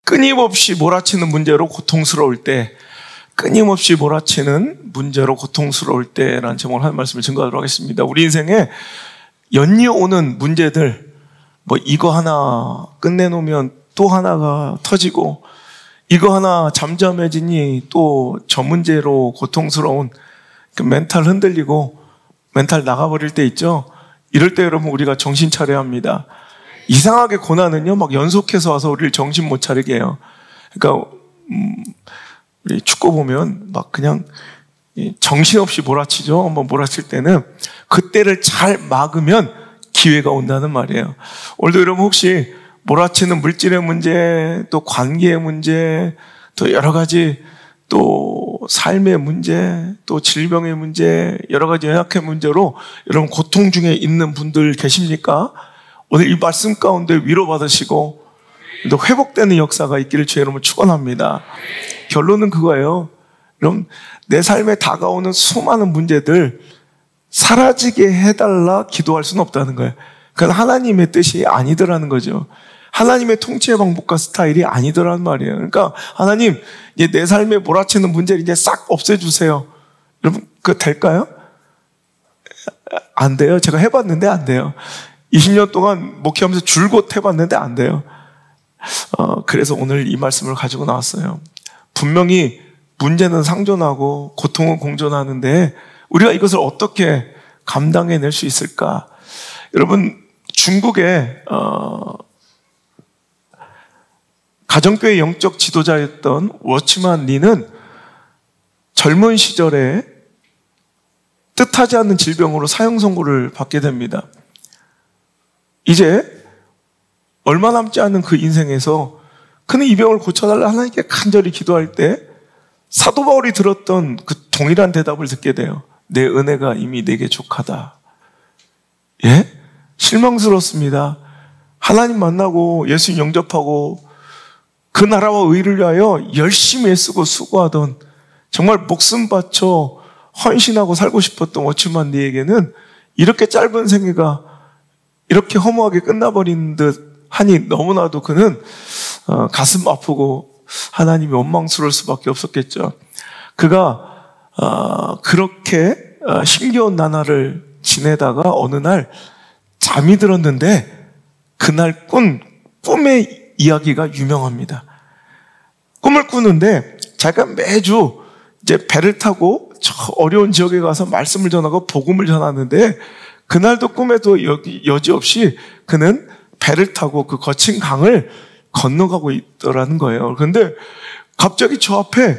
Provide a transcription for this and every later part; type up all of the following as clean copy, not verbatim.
끊임없이 몰아치는 문제로 고통스러울 때, 끊임없이 몰아치는 문제로 고통스러울 때라는 제목으로 한 말씀을 증거하도록 하겠습니다. 우리 인생에 연이어오는 문제들, 이거 하나 끝내놓으면 또 하나가 터지고, 이거 하나 잠잠해지니 또 저 문제로 고통스러운 그 멘탈 흔들리고 멘탈 나가버릴 때 있죠. 이럴 때 여러분 우리가 정신 차려야 합니다. 이상하게 고난은요 막 연속해서 와서 우리를 정신 못 차리게 해요. 그러니까 우리 축구 보면 막 그냥 정신없이 몰아치죠. 한번 몰아칠 때는 그때를 잘 막으면 기회가 온다는 말이에요. 오늘도 여러분 혹시 몰아치는 물질의 문제, 또 관계의 문제, 또 여러 가지 또 삶의 문제, 또 질병의 문제, 여러 가지 연약한 문제로 여러분 고통 중에 있는 분들 계십니까? 오늘 이 말씀 가운데 위로받으시고 또 회복되는 역사가 있기를 주의 이름으로 축원합니다. 결론은 그거예요. 여러분 내 삶에 다가오는 수많은 문제들 사라지게 해달라 기도할 수는 없다는 거예요. 그건 하나님의 뜻이 아니더라는 거죠. 하나님의 통치의 방법과 스타일이 아니더라는 말이에요. 그러니까 하나님 이제 내 삶에 몰아치는 문제를 이제 싹 없애주세요. 여러분 그거 될까요? 안 돼요. 제가 해봤는데 안 돼요. 20년 동안 목회하면서 줄곧 해봤는데 안 돼요. 그래서 오늘 이 말씀을 가지고 나왔어요. 분명히 문제는 상존하고 고통은 공존하는데 우리가 이것을 어떻게 감당해낼 수 있을까? 여러분 중국의 가정교회 영적 지도자였던 워치만 리는 젊은 시절에 뜻하지 않는 질병으로 사형 선고를 받게 됩니다. 이제 얼마 남지 않은 그 인생에서 그는 이 병을 고쳐달라 하나님께 간절히 기도할 때 사도 바울이 들었던 그 동일한 대답을 듣게 돼요. 내 은혜가 이미 내게 족하다. 예? 실망스럽습니다. 하나님 만나고 예수님 영접하고 그 나라와 의를 위하여 열심히 애쓰고 수고하던 정말 목숨 바쳐 헌신하고 살고 싶었던 워치만 리에게는 이렇게 짧은 생애가 이렇게 허무하게 끝나버린 듯 하니 너무나도 그는 가슴 아프고 하나님이 원망스러울 수밖에 없었겠죠. 그가 그렇게 힘겨운 나날을 지내다가 어느 날 잠이 들었는데 그날 꾼 꿈의 이야기가 유명합니다. 꿈을 꾸는데 자기가 매주 이제 배를 타고 저 어려운 지역에 가서 말씀을 전하고 복음을 전하는데 그날도 꿈에도 여지없이 그는 배를 타고 그 거친 강을 건너가고 있더라는 거예요. 그런데 갑자기 저 앞에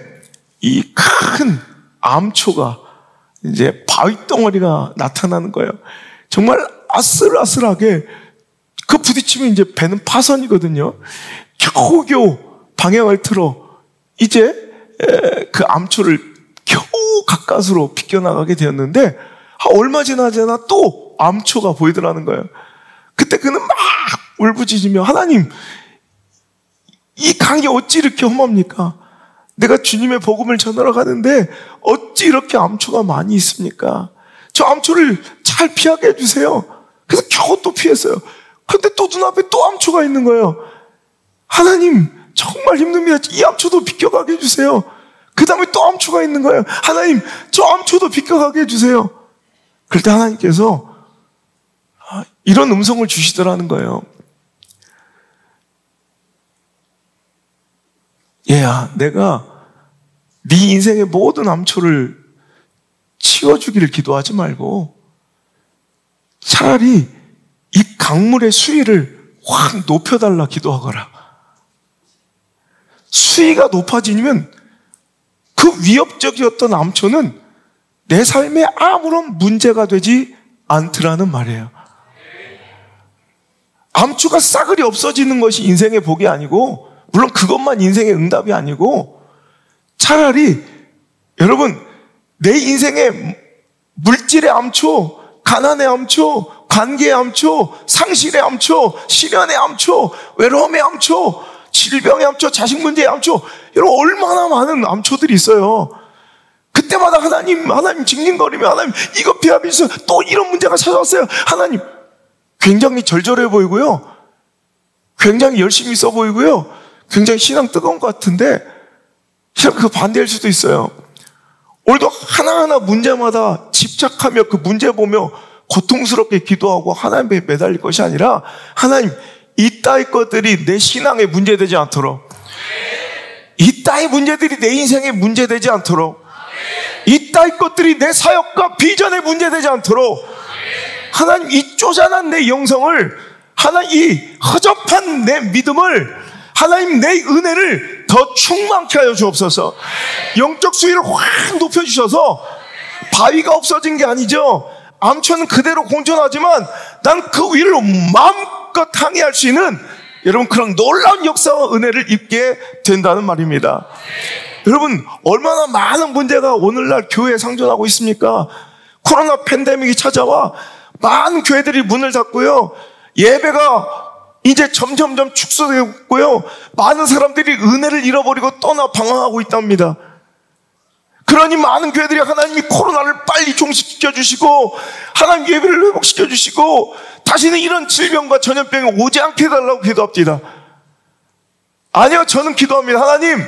이 큰 암초가 이제 바위 덩어리가 나타나는 거예요. 정말 아슬아슬하게 그 부딪히면 이제 배는 파선이거든요. 겨우겨우 방향을 틀어 이제 그 암초를 겨우 가까스로 비껴나가게 되었는데 얼마 지나지 않아 또 암초가 보이더라는 거예요. 그때 그는 막 울부짖으며 하나님 이 강이 어찌 이렇게 험합니까? 내가 주님의 복음을 전하러 가는데 어찌 이렇게 암초가 많이 있습니까? 저 암초를 잘 피하게 해주세요. 그래서 겨우 또 피했어요. 그런데 또 눈앞에 또 암초가 있는 거예요. 하나님 정말 힘듭니다. 이 암초도 비껴가게 해주세요. 그 다음에 또 암초가 있는 거예요. 하나님 저 암초도 비껴가게 해주세요. 그럴 때 하나님께서 이런 음성을 주시더라는 거예요. 얘야, 내가 네 인생의 모든 암초를 치워주기를 기도하지 말고 차라리 이 강물의 수위를 확 높여달라 기도하거라. 수위가 높아지면 그 위협적이었던 암초는 내 삶에 아무런 문제가 되지 않더라는 말이에요. 암초가 싸그리 없어지는 것이 인생의 복이 아니고 물론 그것만 인생의 응답이 아니고 차라리 여러분 내 인생의 물질의 암초, 가난의 암초, 관계의 암초, 상실의 암초, 시련의 암초, 외로움의 암초, 질병의 암초, 자식 문제의 암초 여러분 얼마나 많은 암초들이 있어요. 그때마다 하나님 징징거리며 하나님 이것 피하면서 또 이런 문제가 찾아왔어요. 하나님 굉장히 절절해 보이고요. 굉장히 열심히 써 보이고요. 굉장히 신앙 뜨거운 것 같은데 그 반대일 수도 있어요. 오늘도 하나하나 문제마다 집착하며 그 문제 보며 고통스럽게 기도하고 하나님께 매달릴 것이 아니라 하나님 이따위 것들이 내 신앙에 문제되지 않도록, 이따위 문제들이 내 인생에 문제되지 않도록, 이따위 것들이 내 사역과 비전에 문제되지 않도록 하나님 이 쪼잔한 내 영성을, 하나님 이 허접한 내 믿음을, 하나님 내 은혜를 더 충만케 하여 주옵소서. 영적 수위를 확 높여주셔서 바위가 없어진 게 아니죠. 암초는 그대로 공존하지만 난 그 위를 마음껏 항해할 수 있는 여러분 그런 놀라운 역사와 은혜를 입게 된다는 말입니다. 여러분 얼마나 많은 문제가 오늘날 교회에 상존하고 있습니까? 코로나 팬데믹이 찾아와 많은 교회들이 문을 닫고요, 예배가 이제 점점점 축소되고 있고요, 많은 사람들이 은혜를 잃어버리고 떠나 방황하고 있답니다. 그러니 많은 교회들이 하나님이 코로나를 빨리 종식시켜 주시고 하나님 예배를 회복시켜 주시고 다시는 이런 질병과 전염병이 오지 않게 해달라고 기도합니다. 아니요, 저는 기도합니다. 하나님,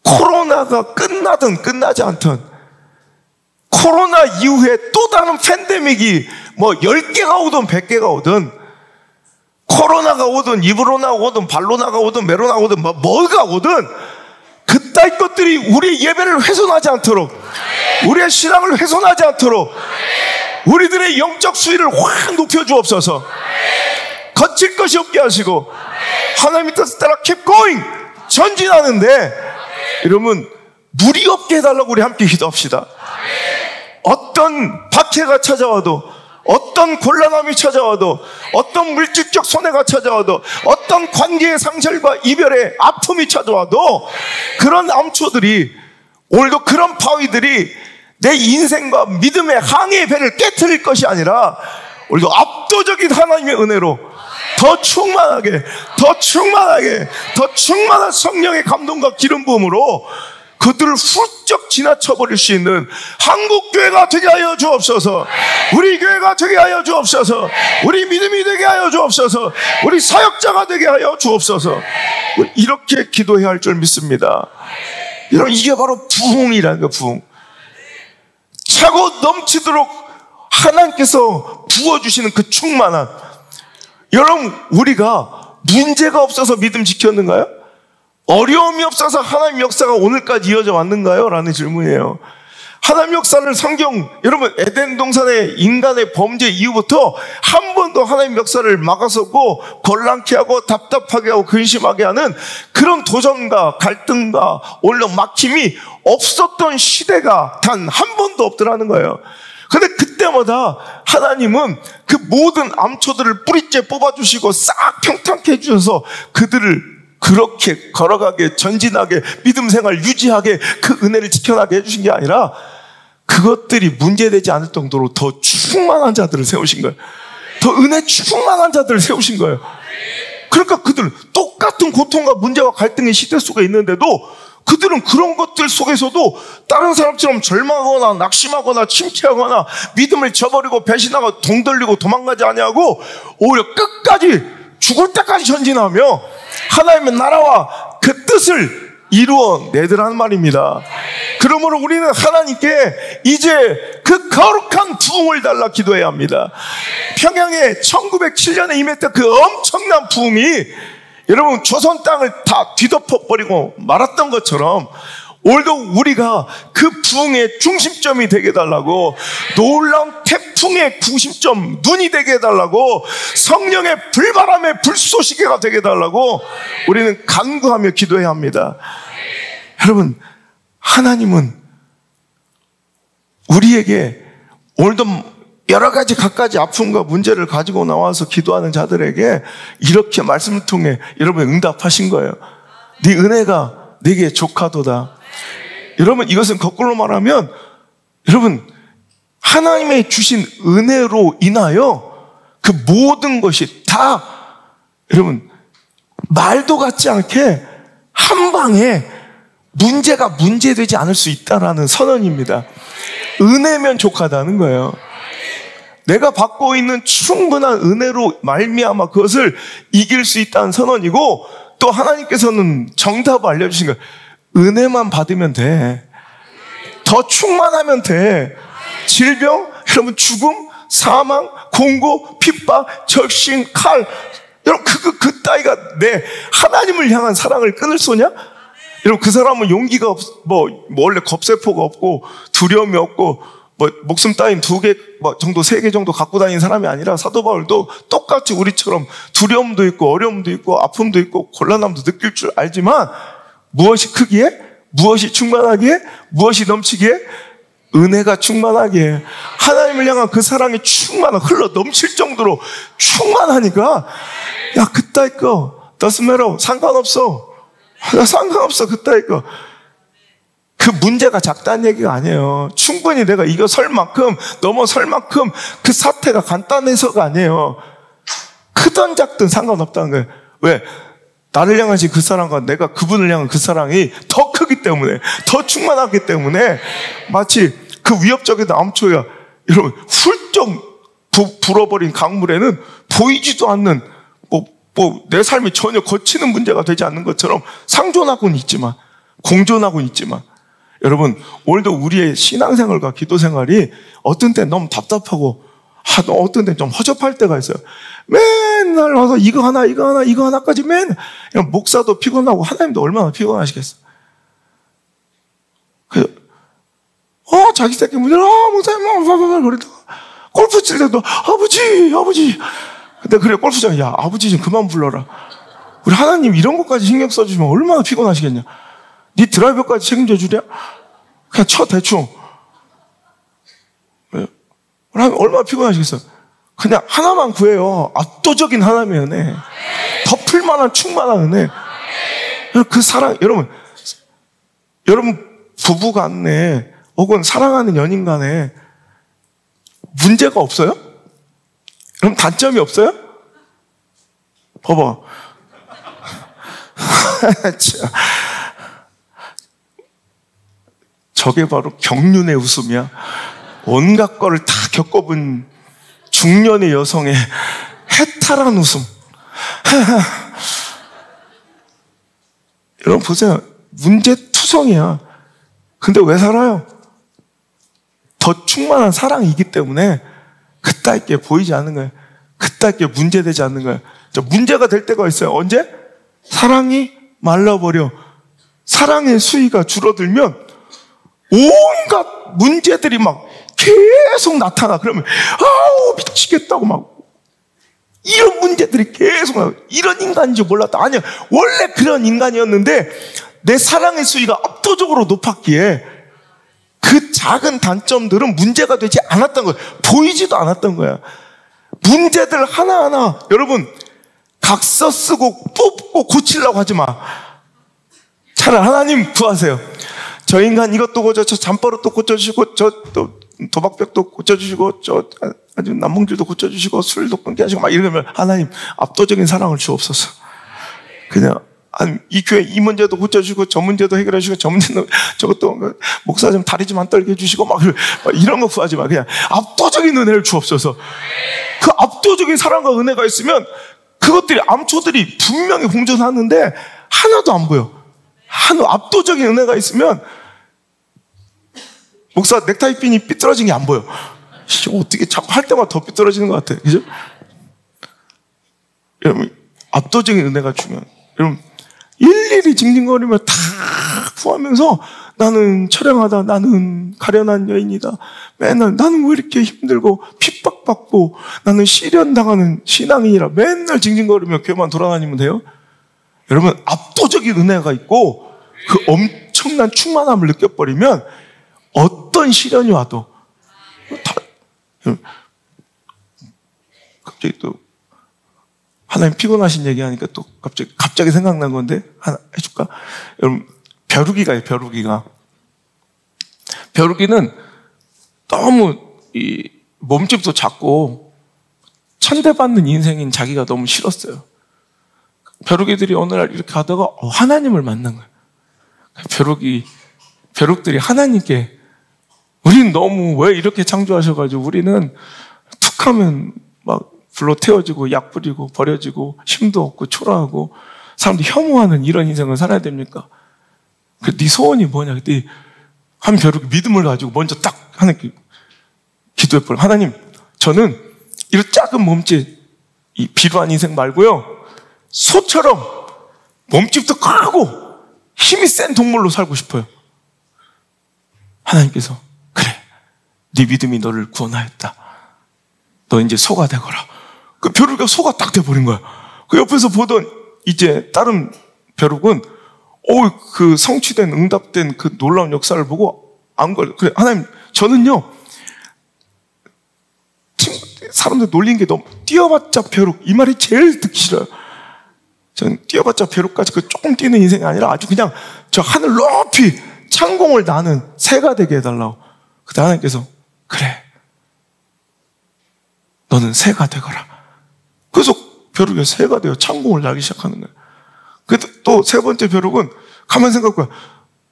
코로나가 끝나든 끝나지 않든 코로나 이후에 또 다른 팬데믹이 뭐 10개가 오든 100개가 오든, 코로나가 오든 입으로나 오든 발로나가 오든 메로나가 오든 뭐가 오든 그따위 것들이 우리의 예배를 훼손하지 않도록, 우리의 신앙을 훼손하지 않도록 우리들의 영적 수위를 확 높여주옵소서. 거칠 것이 없게 하시고 하나님의 뜻을 따라 keep going, 전진하는데 여러분 무리 없게 해달라고 우리 함께 기도합시다. 어떤 박해가 찾아와도, 어떤 곤란함이 찾아와도, 어떤 물질적 손해가 찾아와도, 어떤 관계의 상실과 이별의 아픔이 찾아와도 그런 암초들이, 오늘도 그런 바위들이 내 인생과 믿음의 항해의 배를 깨트릴 것이 아니라 오늘도 압도적인 하나님의 은혜로 더 충만하게, 더 충만하게, 더 충만한 성령의 감동과 기름 부음으로 그들을 훌쩍 지나쳐버릴 수 있는 한국교회가 되게 하여 주옵소서. 우리 교회가 되게 하여 주옵소서. 우리 믿음이 되게 하여 주옵소서. 우리 사역자가 되게 하여 주옵소서. 이렇게 기도해야 할 줄 믿습니다. 여러분, 이게 바로 부흥이라는 거예요. 부흥. 차고 넘치도록 하나님께서 부어주시는 그 충만한. 여러분, 우리가 문제가 없어서 믿음 지켰는가요? 어려움이 없어서 하나님 역사가 오늘까지 이어져 왔는가요? 라는 질문이에요. 하나님 역사를 성경, 여러분 에덴 동산의 인간의 범죄 이후부터 한 번도 하나님 역사를 막아서고 곤란케 하고 답답하게 하고 근심하게 하는 그런 도전과 갈등과 오히려 막힘이 없었던 시대가 단 한 번도 없더라는 거예요. 근데 그때마다 하나님은 그 모든 암초들을 뿌리째 뽑아주시고 싹 평탄케 해주셔서 그들을 그렇게 걸어가게, 전진하게, 믿음 생활 유지하게 그 은혜를 지켜나게 해주신 게 아니라 그것들이 문제되지 않을 정도로 더 충만한 자들을 세우신 거예요. 더 은혜 충만한 자들을 세우신 거예요. 그러니까 그들은 똑같은 고통과 문제와 갈등의 시대 속에 있는데도 그들은 그런 것들 속에서도 다른 사람처럼 절망하거나 낙심하거나 침체하거나 믿음을 저버리고 배신하고 동 돌리고 도망가지 아니하고 오히려 끝까지 죽을 때까지 전진하며 하나님의 나라와 그 뜻을 이루어내더라는 말입니다. 그러므로 우리는 하나님께 이제 그 거룩한 부흥을 달라 기도해야 합니다. 평양에 1907년에 임했던 그 엄청난 부흥이 여러분 조선 땅을 다 뒤덮어버리고 말았던 것처럼 오늘도 우리가 그 부흥의 중심점이 되게 해달라고, 놀라운 태풍의 중심점, 눈이 되게 해달라고, 성령의 불바람의 불쏘시개가 되게 해달라고 우리는 간구하며 기도해야 합니다. 여러분, 하나님은 우리에게 오늘도 여러 가지 갖가지 아픔과 문제를 가지고 나와서 기도하는 자들에게 이렇게 말씀을 통해 여러분 응답하신 거예요. 네 은혜가 네게 족하도다. 여러분, 이것은 거꾸로 말하면 여러분 하나님의 주신 은혜로 인하여 그 모든 것이 다 여러분 말도 같지 않게 한 방에 문제가 문제되지 않을 수 있다라는 선언입니다. 은혜면 족하다는 거예요. 내가 받고 있는 충분한 은혜로 말미암아 그것을 이길 수 있다는 선언이고, 또 하나님께서는 정답을 알려주신 거예요. 은혜만 받으면 돼. 더 충만하면 돼. 질병, 여러분 죽음, 사망, 공고, 핍박, 적신, 칼, 여러분 그 따위가 내 하나님을 향한 사랑을 끊을 소냐? 여러분 그 사람은 용기가 원래 겁세포가 없고 두려움이 없고 목숨 따윈 2개 정도 3개 정도 갖고 다니는 사람이 아니라, 사도 바울도 똑같이 우리처럼 두려움도 있고 어려움도 있고 아픔도 있고 곤란함도 느낄 줄 알지만, 무엇이 크기에, 무엇이 충만하기에, 무엇이 넘치기에, 은혜가 충만하게, 하나님을 향한 그 사랑이 흘러 넘칠 정도로 충만하니까, 야, 그따위 거 doesn't matter, 상관없어. 상관없어, 그따위 거. 그 문제가 작다는 얘기가 아니에요. 충분히 내가 이겨설 만큼, 넘어설 만큼 그 사태가 간단해서가 아니에요. 크든 작든 상관없다는 거예요. 왜? 나를 향하신 그 사랑과 내가 그분을 향한 그 사랑이 더 크기 때문에, 더 충만하기 때문에, 마치 그 위협적인 암초야, 여러분, 훌쩍 불어버린 강물에는 보이지도 않는, 내 삶이 전혀 거치는 문제가 되지 않는 것처럼 상존하고는 있지만, 공존하고는 있지만, 여러분, 오늘도 우리의 신앙생활과 기도생활이 어떤 때 너무 답답하고, 어떤 때 좀 허접할 때가 있어요. 맨날 와서 이거 하나까지 맨날, 목사도 피곤하고 하나님도 얼마나 피곤하시겠어. 자기 새끼 문제를, 목사님, 그러다가 골프 칠 때도, 아버지. 근데 그래, 골프장, 야, 아버지 좀 그만 불러라. 우리 하나님 이런 것까지 신경 써주시면 얼마나 피곤하시겠냐. 네 드라이버까지 책임져 주랴? 그냥 쳐, 대충. 얼마나 피곤하시겠어. 그냥 하나만 구해요. 압도적인 하나님의 은혜. 덮을 만한 충만한 은혜. 그 사랑, 여러분 부부 간에 혹은 사랑하는 연인 간에 문제가 없어요? 그럼 단점이 없어요? 봐봐. 저게 바로 경륜의 웃음이야. 온갖 거를 다 겪어본 중년의 여성의 해탈한 웃음. 여러분 보세요. 문제투성이야. 근데 왜 살아요? 더 충만한 사랑이기 때문에 그따위게 보이지 않는 거예요. 그따위게 문제되지 않는 거예요. 문제가 될 때가 있어요. 언제? 사랑이 말라버려. 사랑의 수위가 줄어들면 온갖 문제들이 막 계속 나타나. 그러면 미치겠다고 막 이런 문제들이 계속 나와. 이런 인간인 줄 몰랐다. 아니야, 원래 그런 인간이었는데 내 사랑의 수위가 압도적으로 높았기에 그 작은 단점들은 문제가 되지 않았던 거예요. 보이지도 않았던 거야. 문제들 하나하나, 여러분, 각서 쓰고 뽑고 고치려고 하지 마. 차라리 하나님 구하세요. 저 인간 이것도 고쳐, 저 잠버릇도 고쳐주시고, 저 또 도박벽도 고쳐주시고, 저 아주 남몽줄도 고쳐주시고, 술도 끊게 하시고, 막 이러면 하나님 압도적인 사랑을 주옵소서. 그냥 이 교회 이 문제도 고쳐주시고, 저 문제도 해결해 주시고, 저 문제도 저것도 목사 좀 다리 좀 안 떨게 해주시고, 막 이런 거 구하지 마. 그냥 압도적인 은혜를 주옵소서. 그 압도적인 사랑과 은혜가 있으면 그것들이, 암초들이 분명히 공존하는데 하나도 안 보여. 압도적인 은혜가 있으면 목사 넥타이 핀이 삐뚤어진 게 안 보여. 어떻게 자꾸 할 때마다 더 삐뚤어지는 것 같아. 그죠? 여러분, 압도적인 은혜가 주면, 여러분, 일일이 징징거리며 다 구하면서 나는 처량하다, 나는 가련한 여인이다, 맨날 나는 왜 이렇게 힘들고 핍박받고 나는 시련당하는 신앙인이라 맨날 징징거리며 교회만 돌아다니면 돼요? 여러분, 압도적인 은혜가 있고 그 엄청난 충만함을 느껴버리면 어떤 시련이 와도 갑자기 또 하나님 피곤하신 얘기하니까 또 갑자기 생각난 건데 하나 해줄까? 여러분, 벼룩이가요. 벼룩이는 너무 이 몸집도 작고 천대받는 인생인 자기가 너무 싫었어요. 벼룩이들이 어느 날 이렇게 하다가 하나님을 만난 거예요. 벼룩들이 하나님께, 우린 너무 왜 이렇게 창조하셔가지고 우리는 툭 하면 막 불로 태워지고 약 뿌리고 버려지고 힘도 없고 초라하고 사람들이 혐오하는 이런 인생을 살아야 됩니까? 네 소원이 뭐냐? 그때 한 벼룩이 믿음을 가지고 먼저 딱 하나님께 기도해버려. 하나님, 저는 이런 작은 몸짓, 이 비루한 인생 말고요, 소처럼 몸집도 크고 힘이 센 동물로 살고 싶어요. 하나님께서 그래, 네 믿음이 너를 구원하였다. 너 이제 소가 되거라. 그 벼룩이 소가 딱 돼버린 거야. 그 옆에서 보던 이제 다른 벼룩은 그 성취된 응답된 그 놀라운 역사를 보고 안 걸려. 그래, 하나님, 저는요 사람들 놀린 게 너무 뛰어봤자 벼룩, 이 말이 제일 듣기 싫어요. 저는 뛰어봤자 벼룩까지 그 조금 뛰는 인생이 아니라 아주 그냥 저 하늘 높이 창공을 나는 새가 되게 해달라고. 그때 하나님께서 그래, 너는 새가 되거라. 그래서 벼룩이 새가 되어 창공을 날기 시작하는 거예요. 또 세 번째 벼룩은 가만 생각해봐.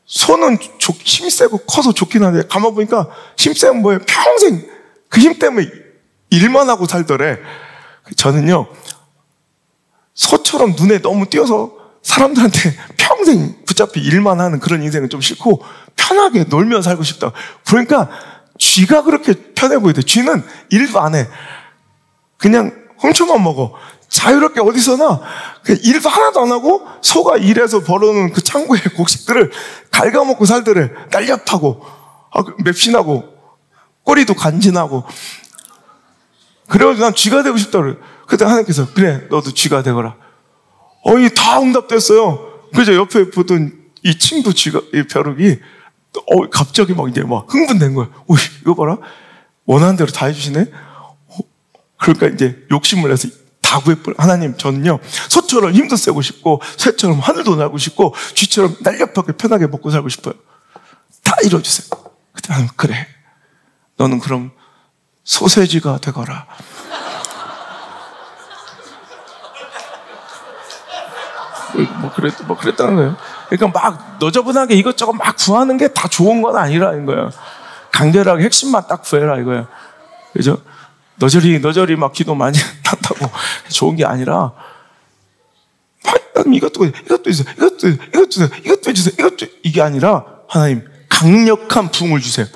소는 힘이 세고 커서 좋긴 한데 가만 보니까 힘 세면 뭐예요? 평생 그 힘 때문에 일만 하고 살더래. 저는요 소처럼 눈에 너무 띄어서 사람들한테 평생 붙잡히 일만 하는 그런 인생은 좀 싫고 편하게 놀며 살고 싶다. 그러니까 쥐가 그렇게 편해 보이대. 쥐는 일도 안 해. 그냥 훔쳐만 먹어. 자유롭게 어디서나 일도 하나도 안 하고 소가 일해서 벌어놓은 그 창고의 곡식들을 갉아먹고 살더래. 날렵하고 맵신하고 꼬리도 간진하고. 그래가지고 난 쥐가 되고 싶다 그래. 그때 하나님께서 그래, 너도 쥐가 되거라. 다 응답됐어요. 그래서 옆에 보던 이 친구 쥐가, 이 벼룩이 갑자기 막 이제 막 흥분된 거야. 이거 봐라, 원하는 대로 다 해주시네. 그러니까 이제 욕심을 내서 다 구해버려. 하나님, 저는요 소처럼 힘도 세고 싶고 새처럼 하늘도 날고 싶고 쥐처럼 날렵하게 편하게 먹고 살고 싶어요. 다 이뤄주세요. 그때 하나님, 그래, 너는 그럼 소세지가 되거라. 뭐 그랬다는 거예요. 그러니까 막 너저분하게 이것저것 막 구하는 게 다 좋은 건 아니라는 거예요. 간결하게 핵심만 딱 구해라 이거예요. 그죠? 너저리 막 기도 많이 한다고 좋은 게 아니라, 이것도 해주세요. 이게 아니라, 하나님, 강력한 부흥을 주세요.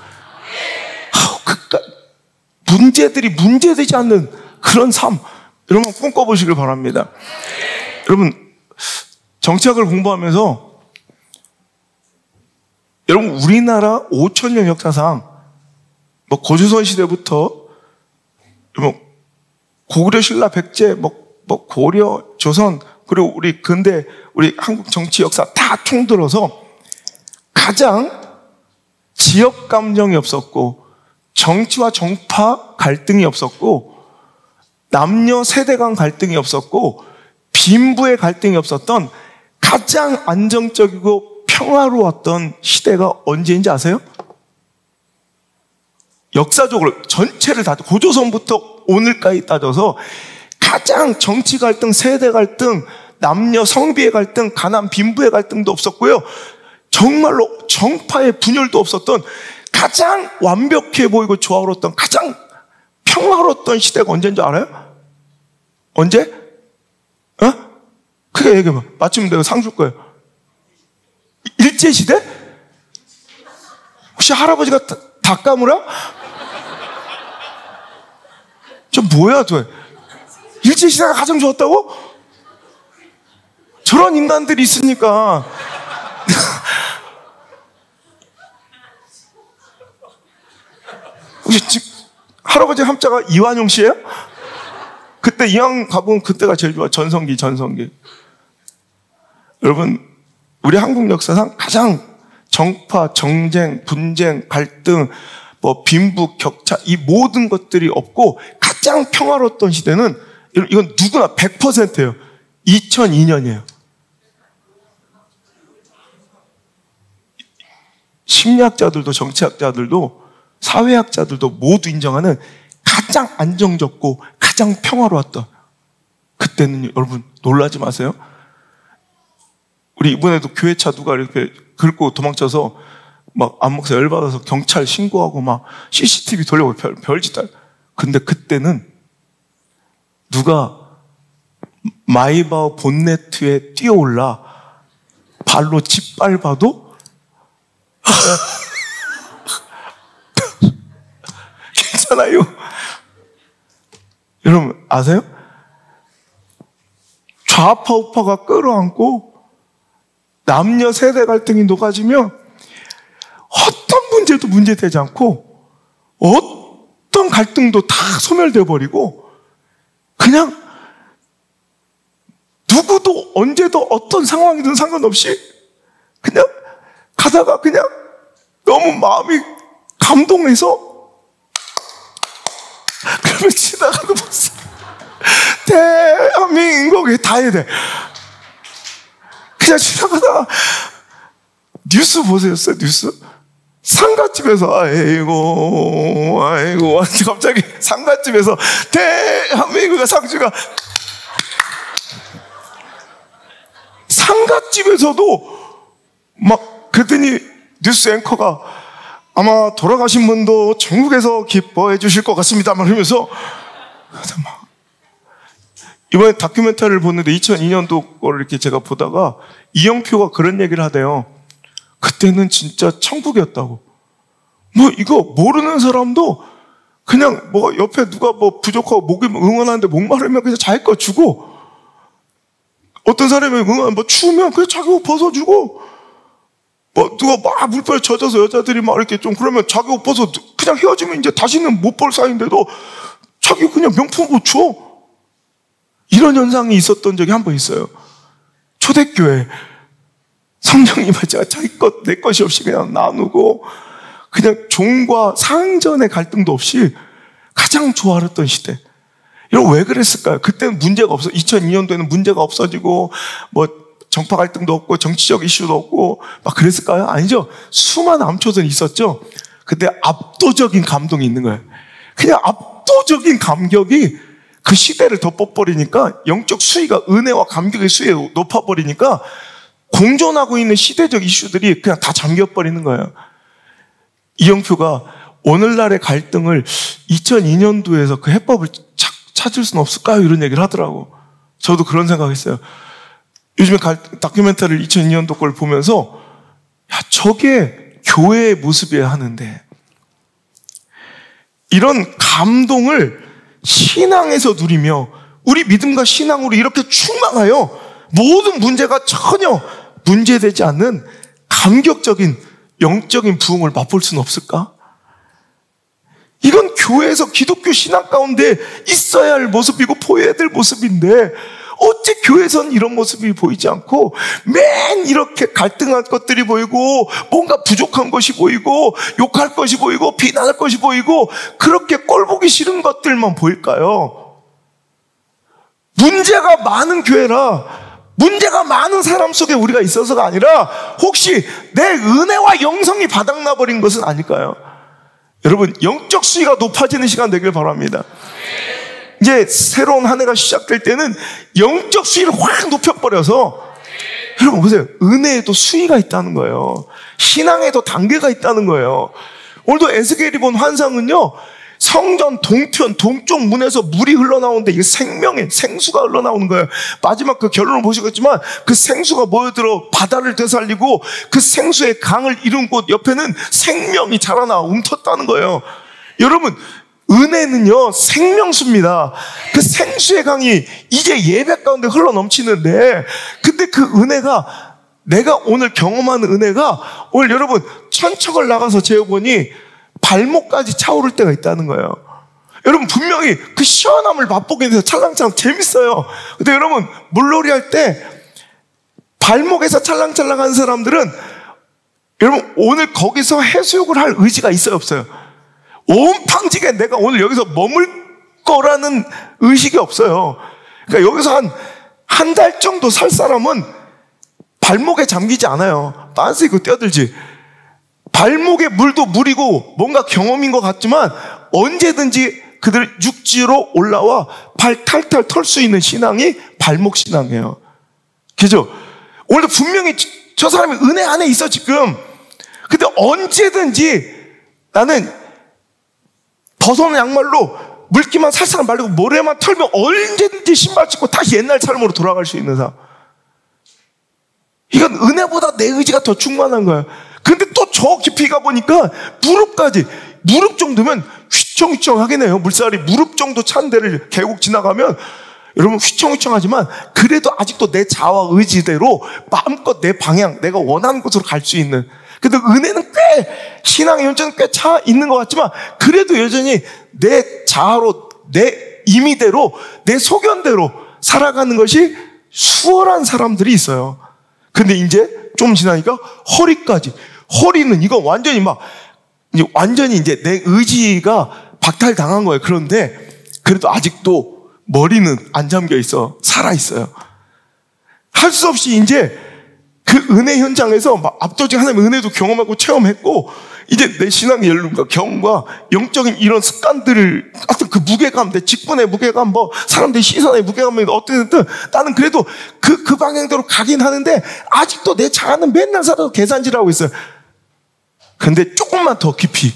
문제들이 문제되지 않는 그런 삶, 여러분 꿈꿔보시길 바랍니다. 여러분, 정치학을 공부하면서, 여러분, 우리나라 5,000년 역사상, 고조선 시대부터, 고구려, 신라, 백제, 고려, 조선, 그리고 우리 근대, 우리 한국 정치 역사 다 통들어서 가장 지역 감정이 없었고, 정치와 정파 갈등이 없었고, 남녀 세대 간 갈등이 없었고, 빈부의 갈등이 없었던 가장 안정적이고 평화로웠던 시대가 언제인지 아세요? 역사적으로 전체를 다 고조선부터 오늘까지 따져서 가장 정치 갈등, 세대 갈등, 남녀 성비의 갈등, 가난 빈부의 갈등도 없었고요, 정말로 정파의 분열도 없었던 가장 완벽해 보이고 조화로웠던, 가장 평화로웠던 시대가 언제인 줄 알아요? 언제? 크게 얘기해봐. 맞추면 내가 상 줄 거예요. 일제시대? 혹시 할아버지가 다 까물어? 저 뭐야, 저 일제시대가 가장 좋았다고? 저런 인간들이 있으니까. 혹시 지금 할아버지 함자가 이완용 씨예요? 그때 이왕 가보면 그때가 제일 좋아. 전성기. 여러분, 우리 한국 역사상 가장 정파, 정쟁, 분쟁, 갈등, 빈부, 격차, 이 모든 것들이 없고 가장 평화로웠던 시대는, 이건 누구나 100%예요. 2002년이에요. 심리학자들도 정치학자들도 사회학자들도 모두 인정하는 가장 안정적고 가장 평화로웠던 그때는, 여러분 놀라지 마세요. 우리 이번에도 교회차 누가 이렇게 긁고 도망쳐서 막 안목사 열받아서 경찰 신고하고 막 CCTV 돌려고 별짓 다. 근데 그때는 누가 마이바흐 본네트에 뛰어올라 발로 짓밟아도 괜찮아요. 여러분 아세요? 좌파 우파가 끌어안고 남녀 세대 갈등이 녹아지면 어떤 문제도 문제되지 않고 어떤 갈등도 다 소멸되어 버리고 그냥 누구도 언제도 어떤 상황이든 상관없이 그냥 가다가 그냥 너무 마음이 감동해서 그러면 지나가는 모습 대한민국에 다 해야 돼. 그냥 지나가다가 뉴스 보셨어요? 뉴스? 상가집에서 아이고 갑자기 상가집에서 대한민국의 상주가 상가집에서도 막 그랬더니 뉴스 앵커가 아마 돌아가신 분도 전국에서 기뻐해 주실 것 같습니다 이러면서 이번에 다큐멘터리를 보는데 2002년도 거를 이렇게 제가 보다가 이영표가 그런 얘기를 하대요. 그때는 진짜 천국이었다고. 뭐 이거 모르는 사람도 그냥 뭐 옆에 누가 뭐 부족하고 목이 응원하는데 목마르면 그냥 자기 거 주고 어떤 사람이 뭐 추우면 그냥 자기 옷 벗어주고 뭐 누가 막 물빨 젖어서 여자들이 막 이렇게 좀 그러면 자기 옷 벗어 그냥 헤어지면 이제 다시는 못 볼 사이인데도 자기 그냥 명품 옷 줘. 이런 현상이 있었던 적이 한 번 있어요. 초대교회 성령님을 제가 자기 것 내 것이 없이 그냥 나누고 그냥 종과 상전의 갈등도 없이 가장 좋아했던 시대. 이런 왜 그랬을까요? 그때는 문제가 없어. 2002년도에는 문제가 없어지고 뭐 정파 갈등도 없고 정치적 이슈도 없고 막 그랬을까요? 아니죠. 수많은 암초들이 있었죠. 근데 압도적인 감동이 있는 거예요. 그냥 압도적인 감격이 그 시대를 덮어버리니까 영적 수위가 은혜와 감격의 수위가 높아버리니까 공존하고 있는 시대적 이슈들이 그냥 다 잠겨버리는 거예요. 이영표가 오늘날의 갈등을 2002년도에서 그 해법을 찾을 수는 없을까요? 이런 얘기를 하더라고. 저도 그런 생각했어요. 요즘에 다큐멘터리를 2002년도 걸 보면서 야, 저게 교회의 모습이어야 하는데 이런 감동을 신앙에서 누리며 우리 믿음과 신앙으로 이렇게 충만하여 모든 문제가 전혀 문제되지 않는 감격적인 영적인 부흥을 맛볼 수는 없을까? 이건 교회에서 기독교 신앙 가운데 있어야 할 모습이고 보여야 될 모습인데 어째 교회에서는 이런 모습이 보이지 않고 맨 이렇게 갈등할 것들이 보이고 뭔가 부족한 것이 보이고 욕할 것이 보이고 비난할 것이 보이고 그렇게 꼴보기 싫은 것들만 보일까요? 문제가 많은 교회라 문제가 많은 사람 속에 우리가 있어서가 아니라 혹시 내 은혜와 영성이 바닥나버린 것은 아닐까요? 여러분 영적 수위가 높아지는 시간 되길 바랍니다. 이제 새로운 한 해가 시작될 때는 영적 수위를 확 높여버려서 여러분 보세요. 은혜에도 수위가 있다는 거예요. 신앙에도 단계가 있다는 거예요. 오늘도 에스겔이 본 환상은요. 성전 동편 동쪽 문에서 물이 흘러나오는데 이게 생명의 생수가 흘러나오는 거예요. 마지막 그 결론을 보시겠지만 그 생수가 모여들어 바다를 되살리고 그 생수의 강을 이룬 곳 옆에는 생명이 자라나 움텄다는 거예요. 여러분 은혜는요 생명수입니다. 그 생수의 강이 이제 예배 가운데 흘러넘치는데 근데 그 은혜가 내가 오늘 경험하는 은혜가 오늘 여러분 천척을 나가서 재어보니 발목까지 차오를 때가 있다는 거예요. 여러분 분명히 그 시원함을 맛보게 돼서 찰랑찰랑 재밌어요. 근데 여러분 물놀이 할 때 발목에서 찰랑찰랑 하는 사람들은 여러분 오늘 거기서 해수욕을 할 의지가 있어요 없어요? 온팡지게 내가 오늘 여기서 머물 거라는 의식이 없어요. 그러니까 여기서 한 달 정도 살 사람은 발목에 잠기지 않아요. 빤스 입고 뛰어들지. 발목에 물도 물이고 뭔가 경험인 것 같지만 언제든지 그들 육지로 올라와 발 탈탈 털 수 있는 신앙이 발목 신앙이에요. 그죠? 오늘도 분명히 저 사람이 은혜 안에 있어 지금. 근데 언제든지 나는 벗어놓은 양말로 물기만 살살 말리고 모래만 털면 언제든지 신발 신고 다시 옛날 삶으로 돌아갈 수 있는 사람. 이건 은혜보다 내 의지가 더 충만한 거야. 근데 또 저 깊이 가보니까 무릎까지, 무릎 정도면 휘청휘청하긴 해요. 물살이 무릎 정도 찬 데를 계곡 지나가면 여러분 휘청휘청하지만 그래도 아직도 내 자아 의지대로 마음껏 내 방향, 내가 원하는 곳으로 갈 수 있는. 근데 은혜는 꽤, 신앙의 현장은 꽤 차 있는 것 같지만 그래도 여전히 내 자아로, 내 임의대로, 내 소견대로 살아가는 것이 수월한 사람들이 있어요. 근데 이제 좀 지나니까 허리까지, 허리는 이거 완전히 완전히 이제 내 의지가 박탈당한 거예요. 그런데 그래도 아직도 머리는 안 잠겨 있어. 살아있어요. 할 수 없이 이제 그 은혜 현장에서 압도적인 하나님의 은혜도 경험하고 체험했고, 이제 내 신앙의 연륜과 경험과 영적인 이런 습관들을, 하여튼 그 무게감, 내 직분의 무게감, 사람들의 시선의 무게감이 어쨌든 나는 그래도 그 방향대로 가긴 하는데 아직도 내 자아는 맨날 살아서 계산질하고 있어요. 근데 조금만 더 깊이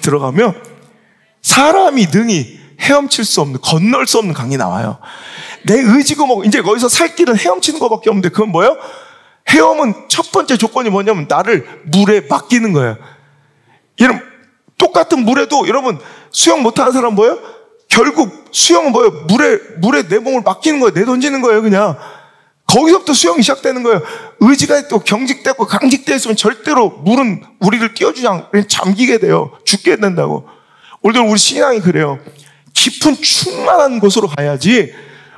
들어가면 사람이 능히 헤엄칠 수 없는, 건널 수 없는 강이 나와요. 내 의지고 이제 거기서 살 길은 헤엄치는 것밖에 없는데 그건 뭐예요? 헤엄은 첫 번째 조건이 뭐냐면 나를 물에 맡기는 거예요. 여러분, 똑같은 물에도 여러분 수영 못하는 사람 뭐예요? 결국 수영은 뭐예요? 물에 내 몸을 맡기는 거예요. 내던지는 거예요. 그냥 거기서부터 수영이 시작되는 거예요. 의지가 또 경직되고 강직되어 있으면 절대로 물은 우리를 띄워주지 않고 잠기게 돼요. 죽게 된다고. 오늘 우리 신앙이 그래요. 깊은 충만한 곳으로 가야지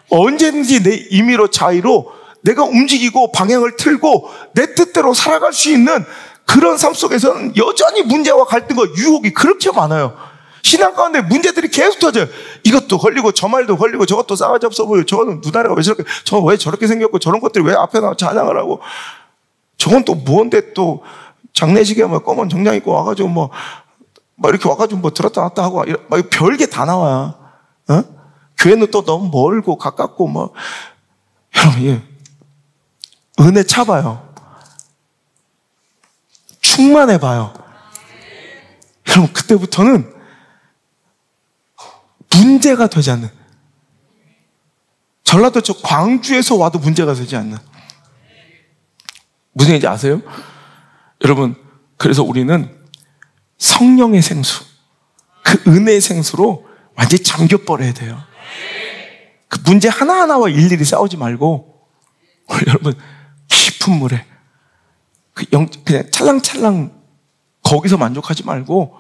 언제든지 내 임의로 자의로 내가 움직이고 방향을 틀고 내 뜻대로 살아갈 수 있는 그런 삶 속에서는 여전히 문제와 갈등과 유혹이 그렇게 많아요. 신앙 가운데 문제들이 계속 터져요. 이것도 걸리고 저 말도 걸리고 저것도 싸가지 없어 보여. 저거는 누나래가 왜 저렇게, 저건 왜 저렇게 생겼고 저런 것들이 왜 앞에 나와 찬양을 하고 저건 또 뭔데 또 장례식에 검은 정장 입고 와가지고 이렇게 와가지고 들었다 놨다 하고 별게 다 나와요. 어? 교회는 또 너무 멀고 가깝고 여러분, 은혜 차봐요. 충만해봐요. 여러분, 그때부터는 문제가 되지 않는, 전라도 저 광주에서 와도 문제가 되지 않는, 무슨 얘기인지 아세요? 여러분, 그래서 우리는 성령의 생수, 그 은혜의 생수로 완전히 잠겨버려야 돼요. 그 문제 하나하나와 일일이 싸우지 말고 여러분 깊은 물에 그냥 찰랑찰랑 거기서 만족하지 말고,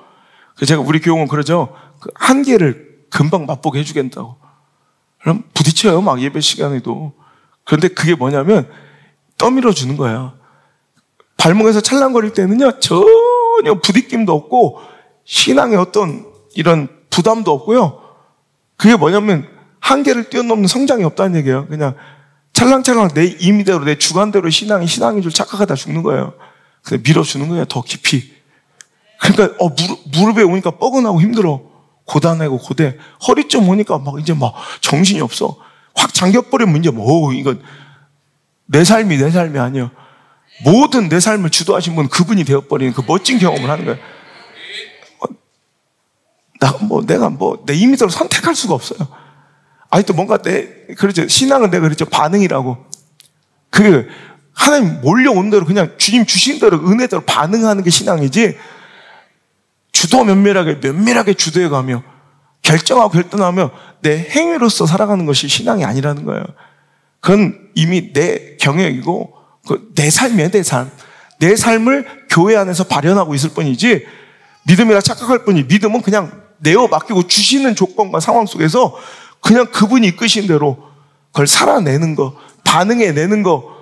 제가 우리 교용은 그러죠. 그 한계를 금방 맛보게 해주겠다고. 그럼 부딪혀요, 예배 시간에도. 그런데 그게 뭐냐면 떠밀어 주는 거예요. 발목에서 찰랑거릴 때는요 전혀 부딪힘도 없고 신앙의 어떤 이런 부담도 없고요. 그게 뭐냐면 한계를 뛰어넘는 성장이 없다는 얘기예요. 그냥 찰랑찰랑 내 임의대로, 내 주관대로 신앙인 줄 착각하다 죽는 거예요. 근데 밀어주는 거예요, 더 깊이. 그러니까 무릎에 오니까 뻐근하고 힘들어. 고단하고 고대. 허리쯤 오니까 이제 정신이 없어. 확 잠겨버리면 이제 이건 내 삶이 아니에요. 모든 내 삶을 주도하신 분, 그분이 되어버리는 그 멋진 경험을 하는 거예요. 내가 내 임의대로 선택할 수가 없어요. 또 뭔가 그렇죠. 신앙은 내가 그랬죠. 반응이라고. 하나님 몰려온 대로 그냥 주님 주신 대로 은혜대로 반응하는 게 신앙이지, 주도 면밀하게 주도해가며 결정하고 결단하며 내 행위로서 살아가는 것이 신앙이 아니라는 거예요. 그건 이미 내 경영이고 내 삶이에요. 내 삶을 교회 안에서 발현하고 있을 뿐이지, 믿음이라 착각할 뿐이, 믿음은 그냥 내어 맡기고 주시는 조건과 상황 속에서 그냥 그분이 이끄신 대로 그걸 살아내는 거, 반응해내는 거,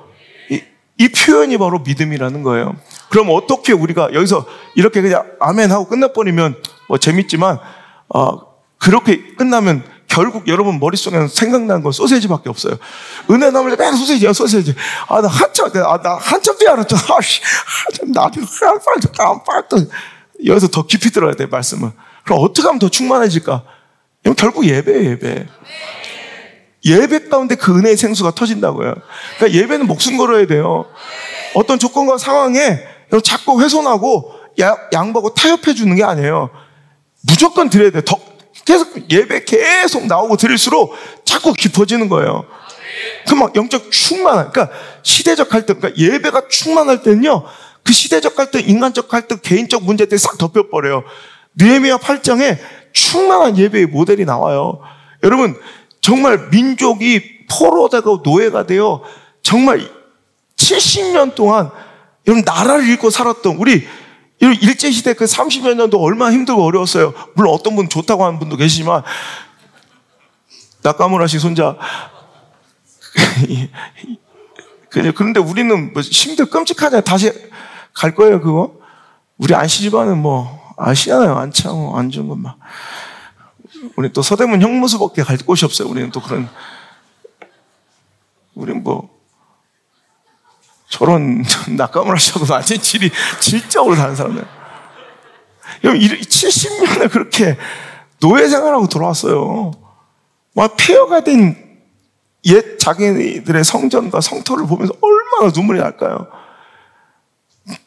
이 표현이 바로 믿음이라는 거예요. 그럼 어떻게 우리가 여기서 이렇게 그냥 아멘 하고 끝나버리면 재밌지만, 그렇게 끝나면 결국 여러분 머릿속에는 생각나는 건 소세지밖에 없어요. 은혜 나물 맨 소세지야, 소세지. 나 한참 뒤에 알았죠. 나중에 깜빡 여기서 더 깊이 들어야 돼, 말씀은. 그럼 어떻게 하면 더 충만해질까? 결국 예배예요, 예배. 예배 가운데 그 은혜의 생수가 터진다고요. 그러니까 예배는 목숨 걸어야 돼요. 어떤 조건과 상황에 자꾸 훼손하고 양보하고 타협해 주는 게 아니에요. 무조건 드려야 돼요. 계속 예배 계속 나오고 드릴수록 자꾸 깊어지는 거예요. 그 막 영적 충만한, 그러니까 시대적 갈등, 그러니까 예배가 충만할 때는요, 그 시대적 갈등, 인간적 갈등, 개인적 문제들이 싹 덮여버려요. 느헤미야 8장에 충만한 예배의 모델이 나와요. 여러분, 정말 민족이 포로되고 노예가 되어 정말 70년 동안 여러분 나라를 잃고 살았던 우리 일제시대 그 30여 년도 얼마나 힘들고 어려웠어요. 물론 어떤 분 좋다고 하는 분도 계시지만, 나카무라 씨 손자. 그런데 우리는 뭐 힘들 끔찍하냐. 다시 갈 거예요, 그거. 우리 안씨 집안은 뭐 아시잖아요. 안창호, 안중근 막. 우리 또 서대문 형무소밖에 갈 곳이 없어요. 우리는 또 그런. 우리는 뭐 저런 낙감을 하셔도 완전 질적으로 사는 사람이에요. 70년을 그렇게 노예 생활하고 돌아왔어요. 막 폐허가 된 옛 자기들의 성전과 성터를 보면서 얼마나 눈물이 날까요?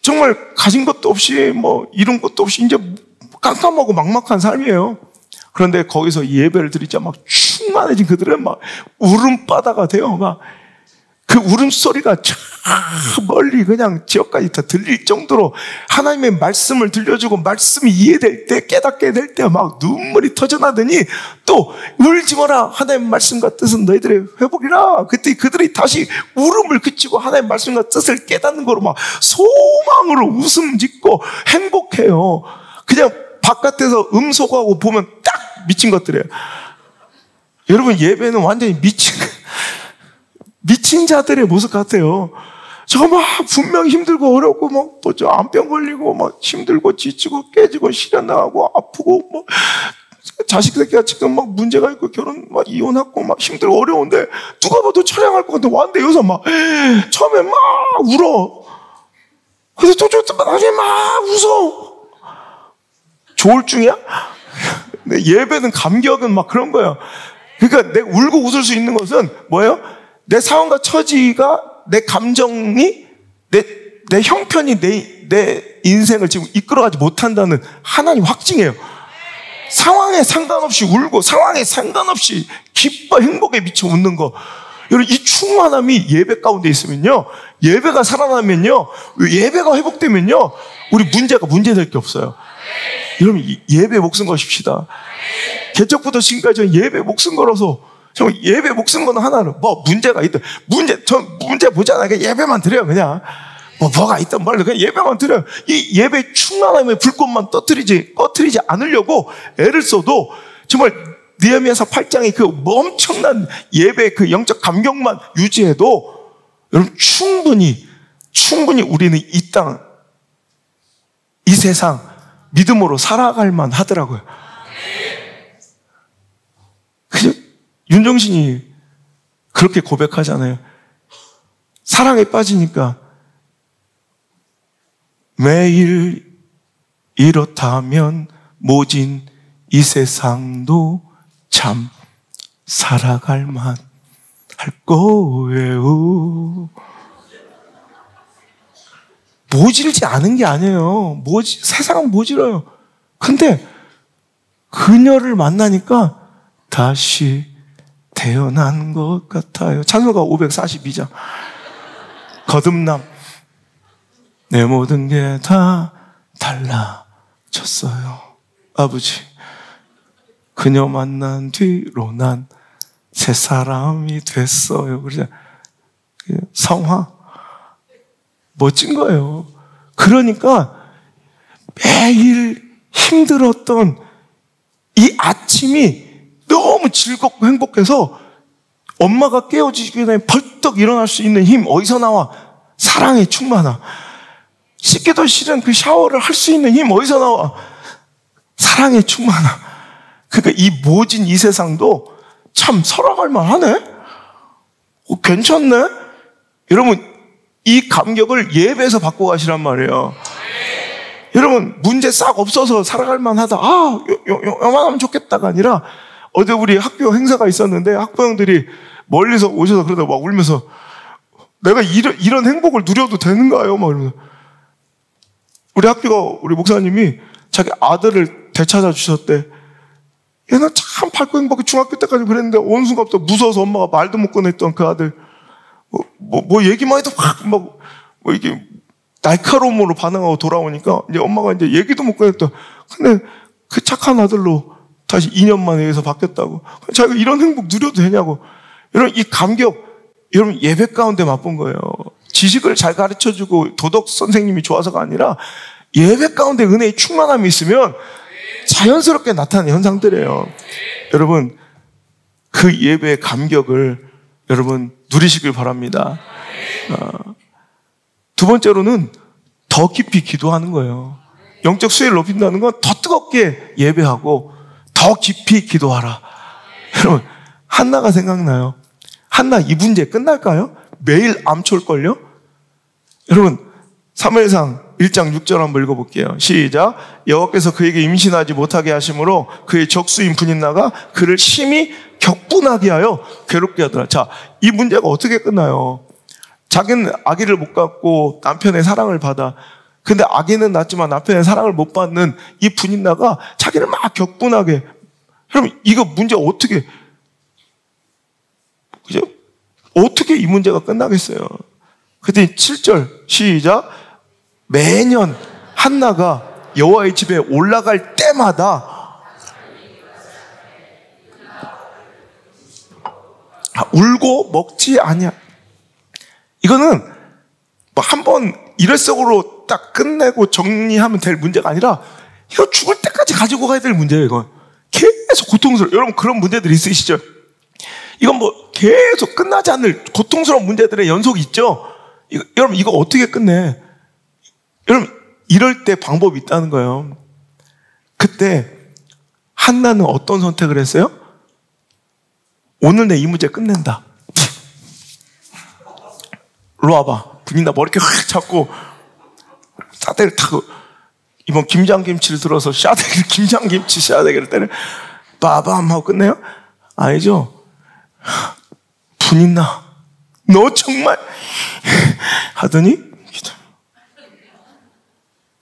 정말 가진 것도 없이 뭐 이룬 것도 없이 이제 깜깜하고 막막한 삶이에요. 그런데 거기서 예배를 드리자 막 충만해진 그들은 막 울음바다가 돼요. 막 그 울음소리가 저 멀리 그냥 지역까지 다 들릴 정도로 하나님의 말씀을 들려주고 말씀이 이해될 때, 깨닫게 될 때 막 눈물이 터져나더니 또 울지 마라. 하나님의 말씀과 뜻은 너희들의 회복이라. 그때 그들이 다시 울음을 그치고 하나님의 말씀과 뜻을 깨닫는 거로 막 소망으로 웃음 짓고 행복해요. 그냥 바깥에서 음소거하고 보면 딱 미친 것들이에요. 여러분, 예배는 완전히 미친 자들의 모습 같아요. 저 막 분명 힘들고 어렵고 막 또 저 암병 걸리고 막 힘들고 지치고 깨지고 시련 나가고 아프고 뭐 자식 새끼가 지금 막 문제가 있고 결혼 막 이혼하고 막 힘들고 어려운데 누가 봐도 촬영할 것 같은데 왔는데 여기서 막 처음에 막 울어. 그래서 또 나중에 막 웃어. 조울증이야? 예배는 감격은 막 그런 거예요. 그러니까 내가 울고 웃을 수 있는 것은 뭐예요? 내 상황과 처지가, 내 감정이, 내 형편이 내 인생을 지금 이끌어가지 못한다는 하나님 확증이에요. 상황에 상관없이 울고, 상황에 상관없이 기뻐, 행복에 미쳐 웃는 거. 여러분, 이 충만함이 예배 가운데 있으면요, 예배가 살아나면요, 예배가 회복되면요, 우리 문제될 게 없어요. 여러분, 예배 목숨 거십시다. 개척부터 지금까지 예배 목숨 걸어서 정말 예배 목숨 거는 하나는 뭐 문제가 있든 문제 보지 않아요. 그냥 예배만 드려요. 그냥 뭐가 있든 말로 그냥 예배만 드려요. 이 예배 충만함의 불꽃만 꺼뜨리지 않으려고 애를 써도 정말 느헤미야서 8장의 그 엄청난 예배 그 영적 감격만 유지해도 여러분 충분히 우리는 이 땅, 이 세상 믿음으로 살아갈 만 하더라고요. 윤종신이 그렇게 고백하잖아요. 사랑에 빠지니까 매일 이렇다면 모진 이 세상도 참 살아갈 만 할 거예요. 모질지 않은 게 아니에요. 세상은 모질어요. 근데 그녀를 만나니까 다시 태어난 것 같아요. 찬송가 542장. 거듭남. 내 모든 게 다 달라졌어요. 아버지, 그녀 만난 뒤로 난 새 사람이 됐어요. 그러자 성화. 멋진 거예요. 그러니까 매일 힘들었던 이 아침이 너무 즐겁고 행복해서 엄마가 깨워주시기 전에 벌떡 일어날 수 있는 힘 어디서 나와? 사랑의 충만함. 씻기도 싫은 그 샤워를 할 수 있는 힘 어디서 나와? 사랑의 충만함. 그러니까 이 모진 이 세상도 참 살아갈 만하네? 괜찮네? 여러분, 이 감격을 예배에서 받고 가시란 말이에요. 여러분, 문제 싹 없어서 살아갈 만하다. 요만하면 좋겠다가 아니라 어제 우리 학교 행사가 있었는데 학부형들이 멀리서 오셔서 그러다 막 울면서 내가 이런 행복을 누려도 되는가요? 막 이러면서. 우리 학교가 우리 목사님이 자기 아들을 되찾아 주셨대. 얘는 참 밝고 행복하게 중학교 때까지 그랬는데 어느 순간부터 무서워서 엄마가 말도 못 꺼냈던 그 아들 뭐 얘기만 해도 확 막 이게 날카로움으로 반응하고 돌아오니까 이제 엄마가 이제 얘기도 못 꺼냈던. 근데 그 착한 아들로 다시 2년 만에 여기서 바뀌었다고. 자기가 이런 행복 누려도 되냐고. 여러분 이 감격 여러분 예배 가운데 맛본 거예요. 지식을 잘 가르쳐주고 도덕 선생님이 좋아서가 아니라 예배 가운데 은혜의 충만함이 있으면 자연스럽게 나타나는 현상들이에요. 여러분 그 예배의 감격을 여러분 누리시길 바랍니다. 두 번째로는 더 깊이 기도하는 거예요. 영적 수위를 높인다는 건 더 뜨겁게 예배하고 더 깊이 기도하라. 여러분 한나가 생각나요. 한나 이 문제 끝날까요? 매일 암초일걸요? 여러분 사무엘상 1장 6절 한번 읽어볼게요. 시작. 여호와께서 그에게 임신하지 못하게 하심으로 그의 적수인 분인나가 그를 심히 격분하게 하여 괴롭게 하더라. 자, 이 문제가 어떻게 끝나요? 자기는 아기를 못 갖고 남편의 사랑을 받아. 근데 아기는 낳지만 남편의 사랑을 못 받는 이 분인나가 자기를 막 격분하게. 여러분 이거 문제 어떻게 그죠? 어떻게 이 문제가 끝나겠어요? 그때 7절 시작. 매년 한나가 여호와의 집에 올라갈 때마다 울고 먹지 아니야. 이거는 뭐 한번 일회성으로 딱 끝내고 정리하면 될 문제가 아니라 이거 죽을 때까지 가지고 가야 될 문제예요. 이건 계속 고통스러워. 여러분 그런 문제들 있으시죠? 이건 뭐 계속 끝나지 않을 고통스러운 문제들의 연속이 있죠? 여러분 이거 어떻게 끝내? 여러분 이럴 때 방법이 있다는 거예요. 그때 한나는 어떤 선택을 했어요? 오늘 내 이 문제 끝낸다. 일로 와봐. 분이나 머리 이렇게 확 잡고 싸대기를 타고 이번 김장김치를 들어서 김장김치 싸대기를 때려 빠밤 하고 끝내요? 아니죠. 분이나 너 정말 하더니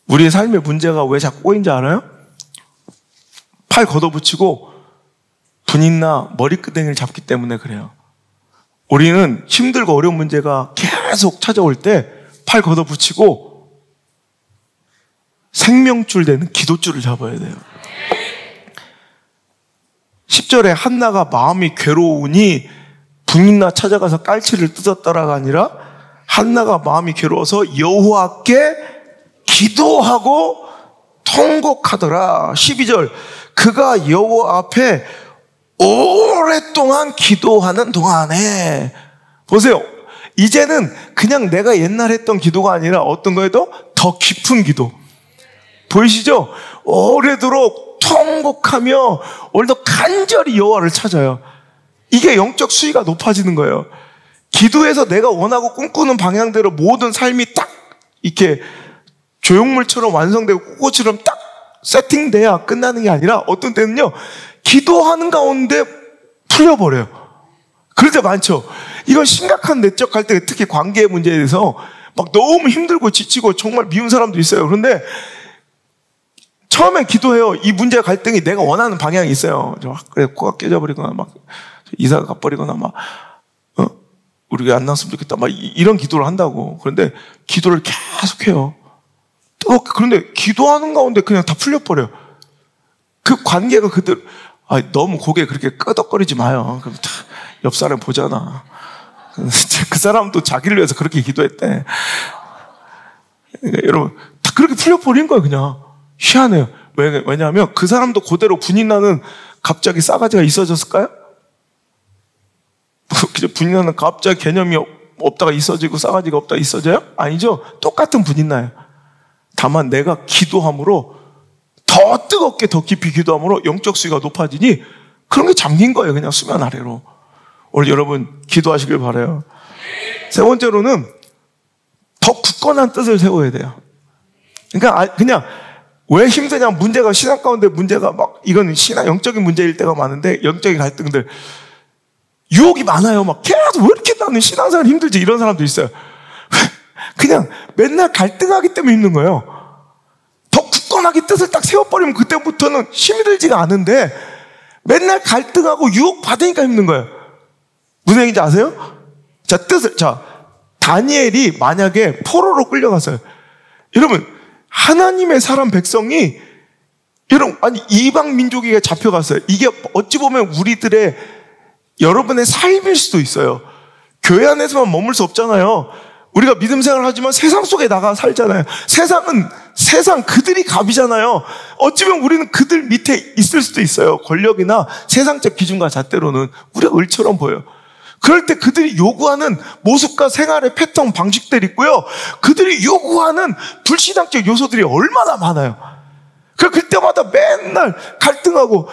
우리의 삶의 문제가 왜 자꾸 꼬인지 알아요? 팔 걷어붙이고 분이나 머리끄댕이를 잡기 때문에 그래요. 우리는 힘들고 어려운 문제가 계속 찾아올 때 팔 걷어붙이고 생명줄 되는 기도줄을 잡아야 돼요. 10절에 한나가 마음이 괴로우니 분이나 찾아가서 깔치를 뜯었다라가 아니라 한나가 마음이 괴로워서 여호와께 기도하고 통곡하더라. 12절 그가 여호와 앞에 오랫동안 기도하는 동안에 보세요. 이제는 그냥 내가 옛날 했던 기도가 아니라 어떤 거에도 더 깊은 기도. 보이시죠? 오래도록 통곡하며 오늘도 간절히 여호와를 찾아요. 이게 영적 수위가 높아지는 거예요. 기도에서 내가 원하고 꿈꾸는 방향대로 모든 삶이 딱 이렇게 조형물처럼 완성되고 꽃처럼 딱 세팅돼야 끝나는 게 아니라 어떤 때는요 기도하는 가운데 풀려버려요. 그럴 때 많죠. 이건 심각한 내적 갈등, 특히 관계의 문제에 대해서 막 너무 힘들고 지치고 정말 미운 사람도 있어요. 그런데 처음엔 기도해요. 이 문제 갈등이 내가 원하는 방향이 있어요. 그래 코가 깨져버리거나 막 이사가 가버리거나 막 우리가 안 나왔으면 좋겠다 막 이런 기도를 한다고. 그런데 기도를 계속해요. 그런데 기도하는 가운데 그냥 다 풀려버려요. 그 관계가 그대로. 너무 고개 그렇게 끄덕거리지 마요. 그럼 다 옆 사람 보잖아. 그 사람도 자기를 위해서 그렇게 기도했대. 그러니까 여러분 다 그렇게 풀려버린 거예요. 그냥 희한해요. 왜냐하면 그 사람도 그대로 분인나는 갑자기 싸가지가 있어졌을까요? 분인나는 갑자기 개념이 없다가 있어지고 싸가지가 없다가 있어져요? 아니죠. 똑같은 분인나예요. 다만 내가 기도함으로 더 뜨겁게 더 깊이 기도함으로 영적 수위가 높아지니 그런 게 잠긴 거예요. 그냥 수면 아래로. 오늘 여러분 기도하시길 바라요. 세 번째로는 더 굳건한 뜻을 세워야 돼요. 그러니까 그냥 왜 힘드냐 문제가 신앙 가운데 문제가 막 이건 신앙 영적인 문제일 때가 많은데 영적인 갈등들 유혹이 많아요. 막 계속 왜 이렇게 나는 신앙생활 힘들지 이런 사람도 있어요. 그냥 맨날 갈등하기 때문에 힘든 거예요. 더 굳건하게 뜻을 딱 세워버리면 그때부터는 힘이 들지가 않은데 맨날 갈등하고 유혹받으니까 힘든 거예요. 무슨 얘기인지 아세요? 다니엘이 만약에 포로로 끌려갔어요. 여러분, 하나님의 사람 백성이, 아니, 이방 민족에게 잡혀갔어요. 이게 어찌 보면 우리들의, 여러분의 삶일 수도 있어요. 교회 안에서만 머물 수 없잖아요. 우리가 믿음 생활을 하지만 세상 속에 나가 살잖아요. 세상 그들이 갑이잖아요. 어찌보면 우리는 그들 밑에 있을 수도 있어요. 권력이나 세상적 기준과 잣대로는 우리가 을처럼 보여요. 그럴 때 그들이 요구하는 모습과 생활의 패턴, 방식들이 있고요. 그들이 요구하는 불신앙적 요소들이 얼마나 많아요. 그때마다 맨날 갈등하고,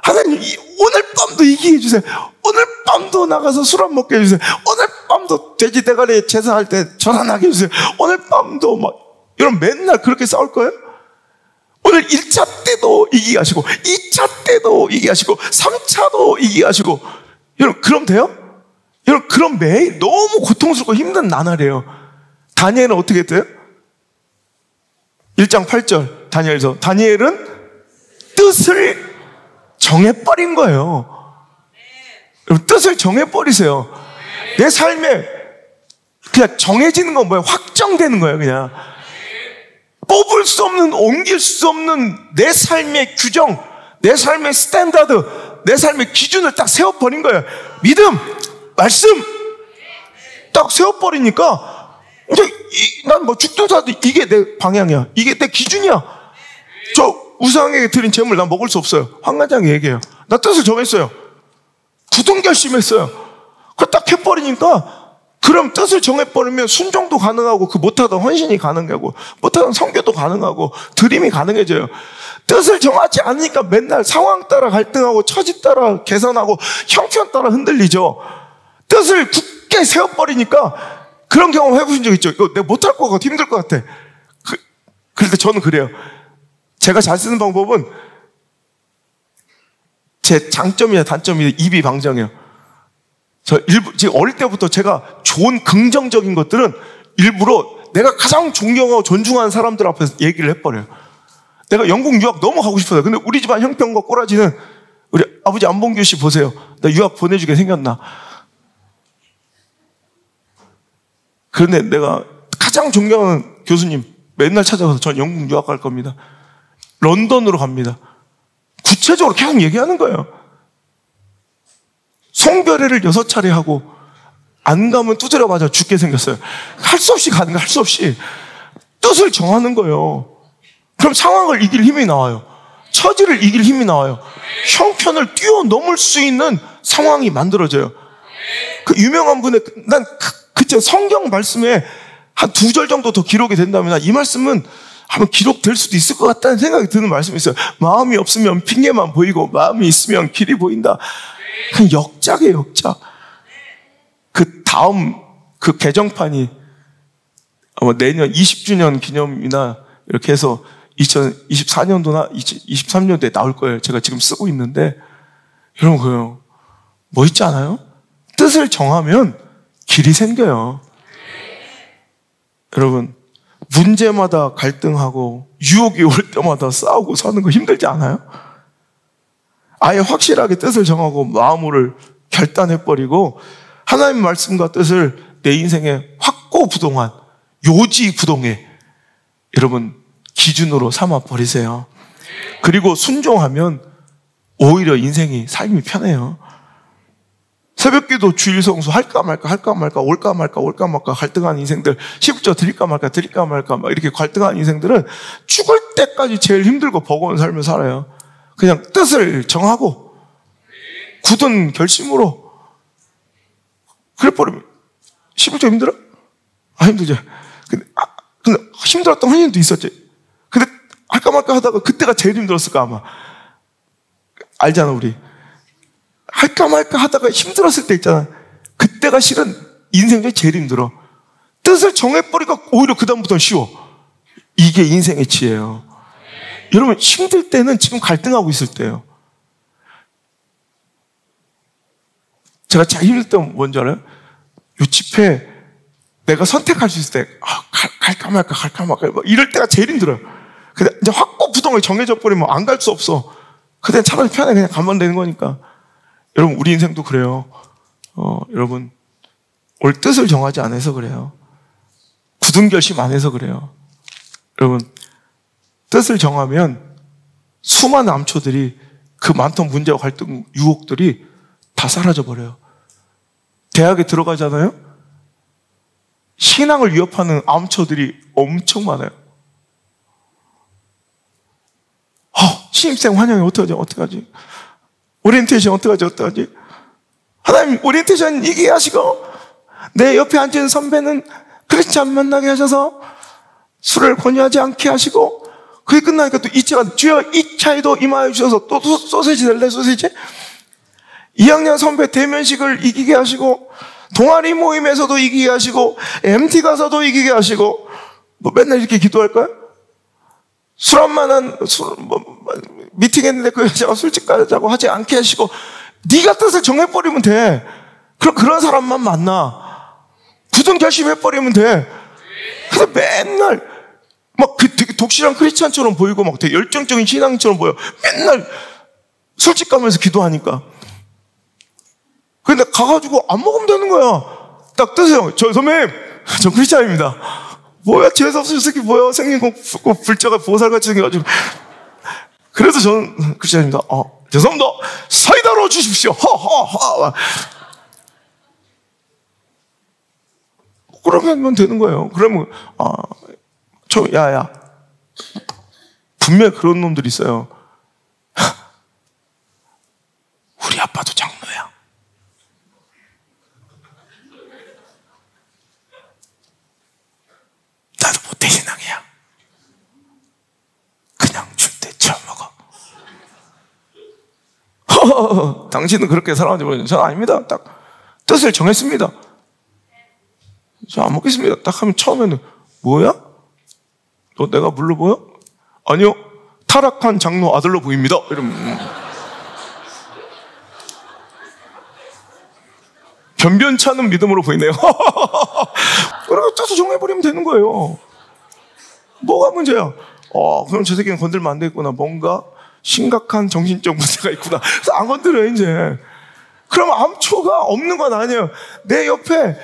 하나님, 오늘 밤도 이기게 해주세요. 오늘 밤도 나가서 술 안 먹게 해주세요. 오늘 밤도 돼지 대가리 제사할 때 전환하게 해주세요. 오늘 밤도 여러분 맨날 그렇게 싸울 거예요? 오늘 1차 때도 이기게 하시고, 2차 때도 이기게 하시고, 3차도 이기게 하시고. 여러분, 그럼 돼요? 여러분, 그럼 매일 너무 고통스럽고 힘든 나날이에요. 다니엘은 어떻게 했대요? 1장 8절, 다니엘은 뜻을 정해버린 거예요. 여러분, 뜻을 정해버리세요. 내 삶에 그냥 정해지는 건 뭐예요? 확정되는 거예요, 그냥. 뽑을 수 없는, 옮길 수 없는 내 삶의 규정, 내 삶의 스탠다드, 내 삶의 기준을 딱 세워버린 거예요. 믿음, 말씀, 딱 세워버리니까, 이제 난 죽든 살든 이게 내 방향이야. 이게 내 기준이야. 저 우상에게 드린 재물 난 먹을 수 없어요. 황관장이 얘기해요. 나 뜻을 정했어요. 굳은 결심했어요. 그거 딱 해버리니까, 그럼 뜻을 정해버리면 순종도 가능하고, 그 못하던 헌신이 가능하고, 못하던 선교도 가능하고, 드림이 가능해져요. 뜻을 정하지 않으니까 맨날 상황 따라 갈등하고, 처지 따라 개선하고, 형편 따라 흔들리죠. 뜻을 굳게 세워버리니까, 그런 경험 해보신 적 있죠? 이거 내가 못할 것 같아, 힘들 것 같아. 그런데 저는 그래요. 제가 잘 쓰는 방법은, 제 장점이나 단점이 입이 방정해요. 지금 어릴 때부터 제가 좋은 긍정적인 것들은 일부러 내가 가장 존경하고 존중하는 사람들 앞에서 얘기를 해버려요. 내가 영국 유학 너무 가고 싶어요. 근데 우리 집안 형편과 꼬라지는, 우리 아버지 안봉규 씨 보세요. 나 유학 보내주게 생겼나. 그런데 내가 가장 존경하는 교수님 맨날 찾아가서 전 영국 유학 갈 겁니다. 런던으로 갑니다. 구체적으로 계속 얘기하는 거예요. 송별회를 6차례 하고 안 가면 두드려 맞아 죽게 생겼어요. 할 수 없이 가는 거예요. 할 수 없이. 뜻을 정하는 거예요. 그럼 상황을 이길 힘이 나와요. 처지를 이길 힘이 나와요. 형편을 뛰어넘을 수 있는 상황이 만들어져요. 그 유명한 분의, 그쵸, 성경 말씀에 한 2절 정도 더 기록이 된다면 이 말씀은 한번 기록될 수도 있을 것 같다는 생각이 드는 말씀이 있어요. 마음이 없으면 핑계만 보이고 마음이 있으면 길이 보인다. 그냥 역작이에요, 역작. 그 다음 그 개정판이 아마 내년 20주년 기념이나 이렇게 해서 2024년도나 2023년도에 나올 거예요. 제가 지금 쓰고 있는데, 여러분 그거 멋있지 않아요? 뜻을 정하면 길이 생겨요. 여러분, 문제마다 갈등하고 유혹이 올 때마다 싸우고 사는 거 힘들지 않아요? 아예 확실하게 뜻을 정하고 마음을 결단해버리고 하나님의 말씀과 뜻을 내 인생에 확고부동한 요지부동의 여러분 기준으로 삼아버리세요. 그리고 순종하면 오히려 인생이, 삶이 편해요. 새벽기도, 주일성수 할까 말까 올까 말까 갈등하는 인생들, 십자 드릴까 말까 막 이렇게 갈등하는 인생들은 죽을 때까지 제일 힘들고 버거운 삶을 살아요. 그냥 뜻을 정하고 굳은 결심으로 그래 버리면 11조 힘들어? 힘들죠. 근데 힘들었던 환경도 있었지. 근데 할까 말까 하다가 그때가 제일 힘들었을까 아마. 알잖아 우리. 할까 말까 하다가 힘들었을 때 있잖아. 그때가 실은 인생 중에 제일 힘들어. 뜻을 정해버리니까 오히려 그 다음부터는 쉬워. 이게 인생의 지혜예요. 여러분 힘들 때는 지금 갈등하고 있을 때예요. 제가 제일 힘들 때는 뭔지 알아요? 요 집회 내가 선택할 수 있을 때 갈까 말까 이럴 때가 제일 힘들어요. 근데 이제 확고부동을 정해져 버리면 안 갈 수 없어. 그때 차라리 편하게 그냥 가면 되는 거니까. 여러분, 우리 인생도 그래요. 여러분, 올 뜻을 정하지 않아서 그래요. 굳은 결심 안 해서 그래요. 여러분, 뜻을 정하면 수많은 암초들이, 그 많던 문제와 갈등, 유혹들이 다 사라져버려요. 대학에 들어가잖아요? 신앙을 위협하는 암초들이 엄청 많아요. 신입생 환영회 어떡하지? 오리엔테이션 어떡하지? 하나님, 오리엔테이션 이기게 하시고, 내 옆에 앉은 선배는 크리스찬 만나게 하셔서 술을 권유하지 않게 하시고, 그게 끝나니까 또 2차가, 주여 2차에도 임하여 주셔서 또 소세지 낼래, 소세지? 2학년 선배 대면식을 이기게 하시고, 동아리 모임에서도 이기게 하시고, MT 가서도 이기게 하시고, 뭐 맨날 이렇게 기도할까요? 술 한 만한, 미팅 했는데 그 여자가 술집 가자고 하지 않게 하시고, 네가 뜻을 정해버리면 돼. 그럼 그런 사람만 만나. 굳은 결심해버리면 돼. 그래서 맨날, 막 되게 독실한 크리스찬처럼 보이고, 막 되게 열정적인 신앙처럼 보여. 맨날 술집 가면서 기도하니까. 근데 가가지고 안 먹으면 되는 거야. 딱 뜨세요. 저 선배님, 저 크리스찬입니다. 뭐야, 재수없으신 새끼 뭐야. 생긴 거 불자가 보살같이 생겨가지고. 그래서 저는 크리스찬입니다. 죄송합니다. 사이다로 주십시오. 허허허. 그러면 되는 거예요. 그러면, 야야. 분명히 그런 놈들이 있어요. 우리 아빠도 장로야. 나도 모태신앙이야. 그냥 줄 때 처먹어. 당신은 그렇게 살아가지 모르죠. 저는 아닙니다. 딱 뜻을 정했습니다. 저 안 먹겠습니다. 딱 하면 처음에는 뭐야? 너 내가 물로 보여? 아니요. 타락한 장로 아들로 보입니다. 이러면 변변찮은 믿음으로 보이네요. 그러고 뜻을 정해버리면 되는 거예요. 뭐가 문제야? 그럼 저 새끼는 건들면 안 되겠구나. 뭔가 심각한 정신적 문제가 있구나. 그래서 안 건드려요, 이제. 그럼 암초가 없는 건 아니에요. 내 옆에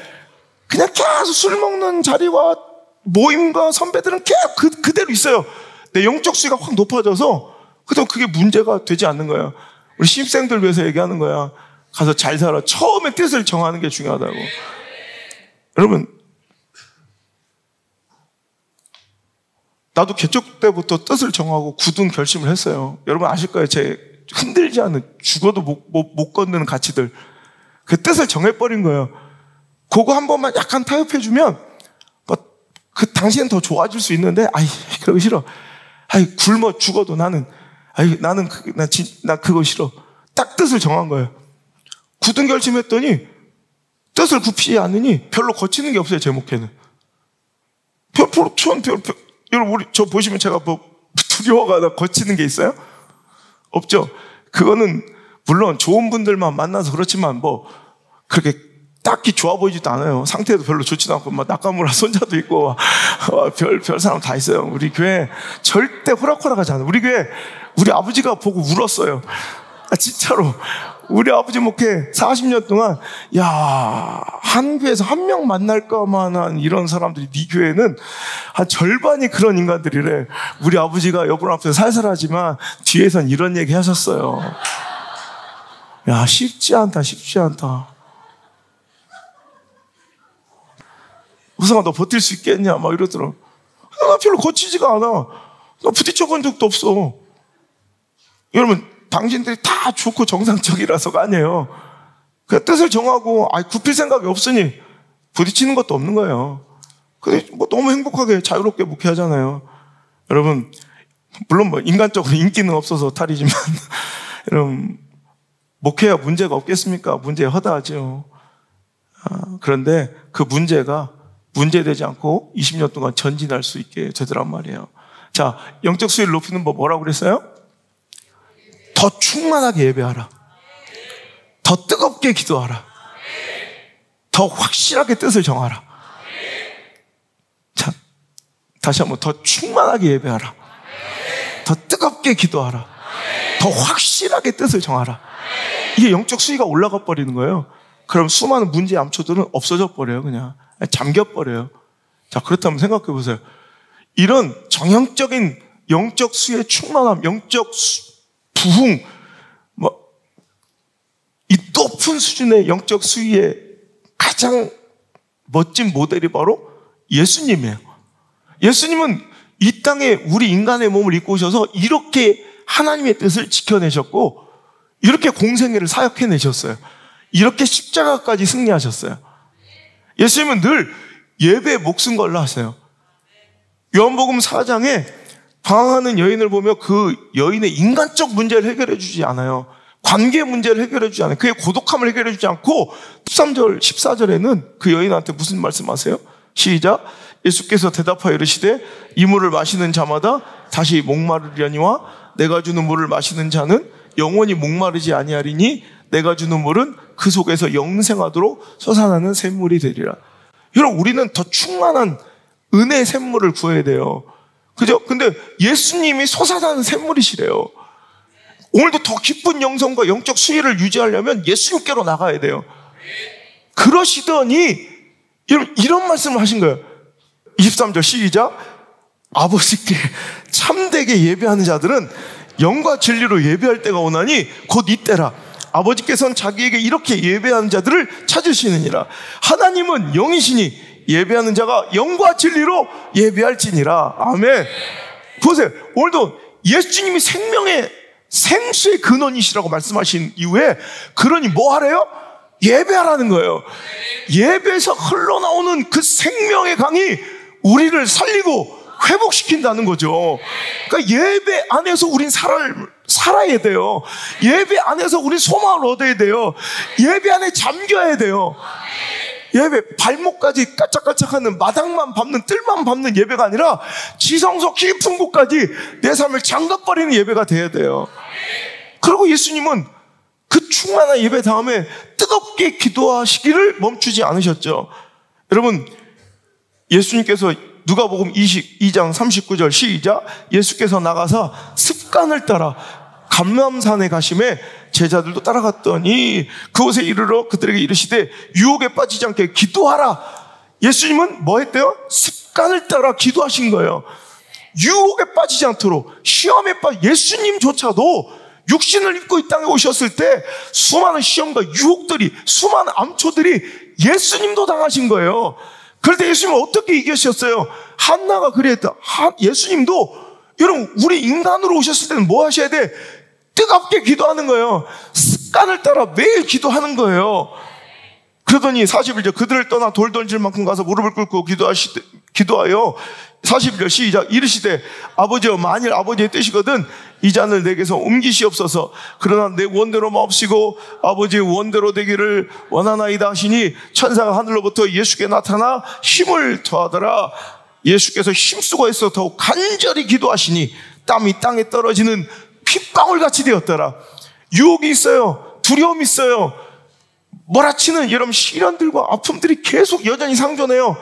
그냥 계속 술 먹는 자리와 모임과 선배들은 계속 그대로 있어요. 내 영적 수위가 확 높아져서, 그래도 그게 문제가 되지 않는 거야. 우리 신입생들 위해서 얘기하는 거야. 가서 잘 살아. 처음에 뜻을 정하는 게 중요하다고. 여러분, 나도 개척 때부터 뜻을 정하고 굳은 결심을 했어요. 여러분 아실 거예요. 제 흔들지 않는, 죽어도 못 건드는 가치들. 그 뜻을 정해버린 거예요. 그거 한 번만 약간 타협해주면, 당신은 더 좋아질 수 있는데, 그러기 싫어. 굶어 죽어도 나는 그거 싫어. 딱 뜻을 정한 거예요. 굳은 결심했더니, 뜻을 굽히지 않으니 별로 거치는 게 없어요, 제 목회는. 여러분, 저 보시면 제가 두려워가 나 거치는 게 있어요? 없죠? 그거는, 물론 좋은 분들만 만나서 그렇지만, 그렇게 딱히 좋아 보이지도 않아요. 상태도 별로 좋지도 않고, 낙가무라 손자도 있고, 별 사람 다 있어요. 우리 교회 절대 호락호락하지 않아요. 우리 교회, 우리 아버지가 보고 울었어요. 진짜로. 우리 아버지 목회 40년 동안, 한 교회에서 한 명 만날까만한 이런 사람들이, 네 교회는 한 절반이 그런 인간들이래. 우리 아버지가 여러분 앞에서 살살하지만 뒤에선 이런 얘기 하셨어요. 쉽지 않다. 우성아, 너 버틸 수 있겠냐? 막 이러더라고. 나 별로 거치지가 않아. 나 부딪혀본 적도 없어. 여러분, 당신들이 다 좋고 정상적이라서가 아니에요. 그냥 뜻을 정하고, 굽힐 생각이 없으니 부딪히는 것도 없는 거예요. 근데 너무 행복하게 자유롭게 목회하잖아요. 여러분, 물론 인간적으로 인기는 없어서 탈이지만, 여러분, 목회야 문제가 없겠습니까? 문제에 허다하죠. 그런데 그 문제가 문제되지 않고 20년 동안 전진할 수 있게 되더란 말이에요. 자, 영적 수위를 높이는 법 뭐라고 그랬어요? 더 충만하게 예배하라. 더 뜨겁게 기도하라. 더 확실하게 뜻을 정하라. 자, 다시 한번 더 충만하게 예배하라. 더 뜨겁게 기도하라. 더 확실하게 뜻을 정하라. 이게 영적 수위가 올라가 버리는 거예요. 그럼 수많은 문제의 암초들은 없어져 버려요. 그냥 잠겨 버려요. 자, 그렇다면 생각해 보세요. 이런 정형적인 영적 수위의 충만함, 영적 부흥, 이 높은 수준의 영적 수위의 가장 멋진 모델이 바로 예수님이에요. 예수님은 이 땅에 우리 인간의 몸을 입고 오셔서 이렇게 하나님의 뜻을 지켜내셨고, 이렇게 공생애를 사역해내셨어요. 이렇게 십자가까지 승리하셨어요. 예수님은 늘 예배에 목숨 걸라 하세요. 요한복음 4장에 방황하는 여인을 보며 그 여인의 인간적 문제를 해결해 주지 않아요. 관계 문제를 해결해 주지 않아요. 그의 고독함을 해결해 주지 않고 13절, 14절에는 그 여인한테 무슨 말씀하세요? 시작. 예수께서 대답하여 이르시되 이 물을 마시는 자마다 다시 목마르려니와 내가 주는 물을 마시는 자는 영원히 목마르지 아니하리니 내가 주는 물은 그 속에서 영생하도록 솟아나는 샘물이 되리라. 여러분, 우리는 더 충만한 은혜의 샘물을 구해야 돼요. 그죠? 근데 예수님이 솟아나는 샘물이시래요. 오늘도 더 깊은 영성과 영적 수위를 유지하려면 예수님께로 나가야 돼요. 그러시더니 이런 말씀을 하신 거예요. 23절 시작. 아버지께 참되게 예배하는 자들은 영과 진리로 예배할 때가 오나니 곧 이때라. 아버지께서는 자기에게 이렇게 예배하는 자들을 찾으시느니라. 하나님은 영이시니 예배하는 자가 영과 진리로 예배할지니라. 아멘. 보세요. 오늘도 예수님이 생명의 생수의 근원이시라고 말씀하신 이후에, 그러니 뭐 하래요? 예배하라는 거예요. 예배에서 흘러나오는 그 생명의 강이 우리를 살리고 회복시킨다는 거죠. 그러니까 예배 안에서 우린 살아야 돼요. 예배 안에서 우린 소망을 얻어야 돼요. 예배 안에 잠겨야 돼요. 예배, 발목까지 까짝까짝하는 마당만 밟는, 뜰만 밟는 예배가 아니라 지성소 깊은 곳까지 내 삶을 잠가버리는 예배가 돼야 돼요. 그리고 예수님은 그 충만한 예배 다음에 뜨겁게 기도하시기를 멈추지 않으셨죠. 여러분, 예수님께서 누가복음 22장 39절 시작. 예수께서 나가서 습관을 따라 감람산에 가심에 제자들도 따라갔더니 그곳에 이르러 그들에게 이르시되 유혹에 빠지지 않게 기도하라. 예수님은 뭐 했대요? 습관을 따라 기도하신 거예요. 유혹에 빠지지 않도록, 시험에 예수님조차도 육신을 입고 이 땅에 오셨을 때 수많은 시험과 유혹들이, 수많은 암초들이 예수님도 당하신 거예요. 그런데 예수님은 어떻게 이기셨어요? 한나가 그랬다. 예수님도, 여러분, 우리 인간으로 오셨을 때는 뭐 하셔야 돼? 뜨겁게 기도하는 거예요. 습관을 따라 매일 기도하는 거예요. 그러더니 41절 그들을 떠나 돌 던질 만큼 가서 무릎을 꿇고 기도하여 41절 시작. 이르시되 아버지여, 만일 아버지의 뜻이거든 이 잔을 내게서 옮기시옵소서. 그러나 내 원대로 마옵시고 아버지의 원대로 되기를 원하나이다 하시니 천사가 하늘로부터 예수께 나타나 힘을 더하더라. 예수께서 힘쓰고 있어 더욱 간절히 기도하시니 땀이 땅에 떨어지는 핏방울같이 되었더라. 유혹이 있어요. 두려움이 있어요. 몰아치는 여러분 시련들과 아픔들이 계속 여전히 상존해요.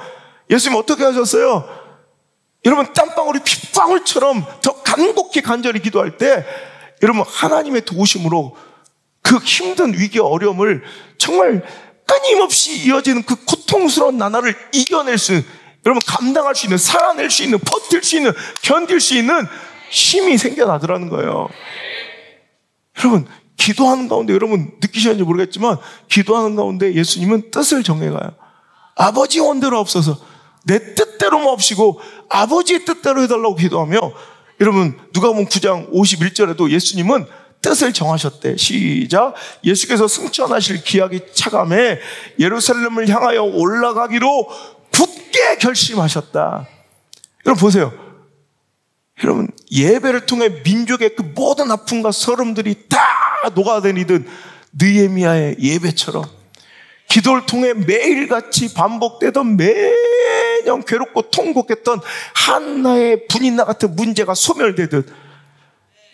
예수님 어떻게 하셨어요? 여러분, 땀방울이 핏방울처럼 더 간곡히 간절히 기도할 때 여러분 하나님의 도우심으로 그 힘든 위기와 어려움을 정말 끊임없이 이어지는 그 고통스러운 나날을 이겨낼 수 있는, 여러분 감당할 수 있는, 살아낼 수 있는, 버틸 수 있는, 견딜 수 있는 힘이 생겨나더라는 거예요. 여러분, 기도하는 가운데 여러분 느끼셨는지 모르겠지만 기도하는 가운데 예수님은 뜻을 정해가요. 아버지 원대로 없어서 내 뜻대로만 없이고 아버지의 뜻대로 해달라고 기도하며, 여러분 누가복음 9장 51절에도 예수님은 뜻을 정하셨대. 시작. 예수께서 승천하실 기약이 차감해 예루살렘을 향하여 올라가기로 굳게 결심하셨다. 여러분 보세요. 여러분 예배를 통해 민족의 그 모든 아픔과 서름들이 다 녹아내리던 느헤미야의 예배처럼 기도를 통해 매일같이 반복되던 매년 괴롭고 통곡했던 한나의 분인나 같은 문제가 소멸되듯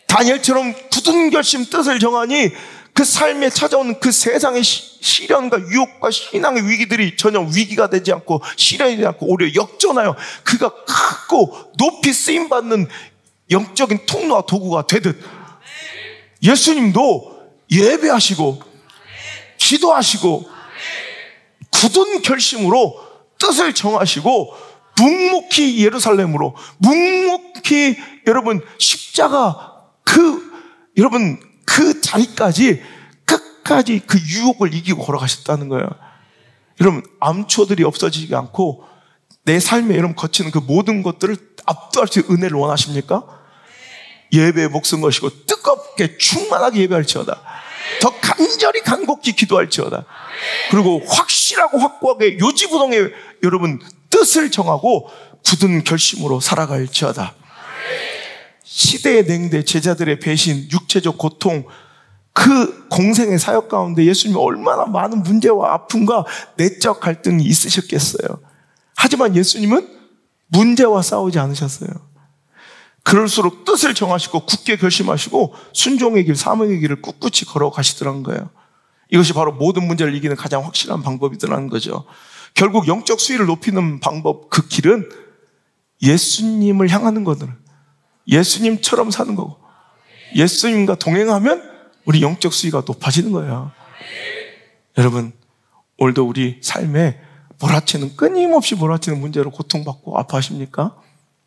다니엘처럼 굳은 결심 뜻을 정하니 그 삶에 찾아오는 그 세상의 시련과 유혹과 신앙의 위기들이 전혀 위기가 되지 않고 시련이 되지 않고 오히려 역전하여 그가 크고 높이 쓰임받는 영적인 통로와 도구가 되듯 예수님도 예배하시고 기도하시고 굳은 결심으로 뜻을 정하시고 묵묵히 예루살렘으로, 묵묵히 여러분 십자가 여러분 그 자리까지 끝까지 그 유혹을 이기고 걸어가셨다는 거예요. 여러분 암초들이 없어지지 않고 내 삶에 여러분 거치는 그 모든 것들을 압도할 수 있는 은혜를 원하십니까? 예배에 목숨 것이고 뜨겁게 충만하게 예배할지어다. 더 간절히 간곡히 기도할지어다. 그리고 확실하고 확고하게 요지부동의 여러분 뜻을 정하고 굳은 결심으로 살아갈지어다. 시대의 냉대, 제자들의 배신, 육체적 고통, 그 공생의 사역 가운데 예수님이 얼마나 많은 문제와 아픔과 내적 갈등이 있으셨겠어요. 하지만 예수님은 문제와 싸우지 않으셨어요. 그럴수록 뜻을 정하시고 굳게 결심하시고 순종의 길, 사명의 길을 꿋꿋이 걸어가시더라는 거예요. 이것이 바로 모든 문제를 이기는 가장 확실한 방법이더라는 거죠. 결국 영적 수위를 높이는 방법, 그 길은 예수님을 향하는 거든, 예수님처럼 사는 거고, 예수님과 동행하면 우리 영적 수위가 높아지는 거예요. 여러분, 오늘도 우리 삶에 끊임없이 몰아치는 문제로 고통받고 아파하십니까?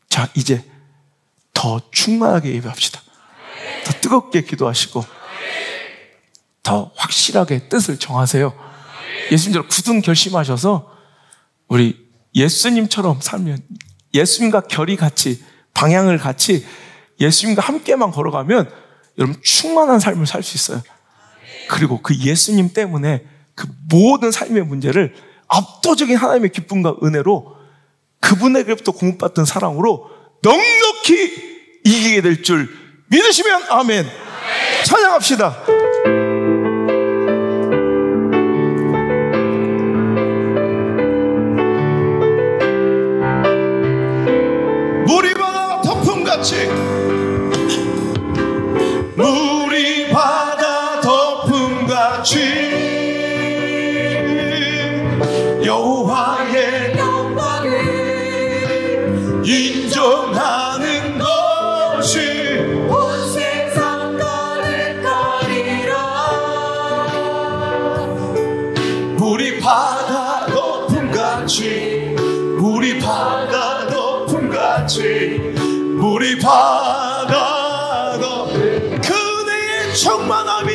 자, 이제 더 충만하게 예배합시다. 더 뜨겁게 기도하시고 더 확실하게 뜻을 정하세요. 예수님처럼 굳은 결심하셔서 우리 예수님처럼 살면, 예수님과 결이 같이, 방향을 같이 예수님과 함께만 걸어가면 여러분 충만한 삶을 살 수 있어요. 그리고 그 예수님 때문에 그 모든 삶의 문제를 압도적인 하나님의 기쁨과 은혜로 그분에게부터 공급받던 사랑으로 넉넉히 이기게 될 줄 믿으시면 아멘. 찬양합시다. 물이 바다 덮음같이, 물이 바다 덮음같이 여호와의 영광을 인정하는 것이 온 세상 가득하리라. 물이 바다 덮음같이, 물이 바다 덮음같이, 물이 바다 덮음, 그대의 충만함이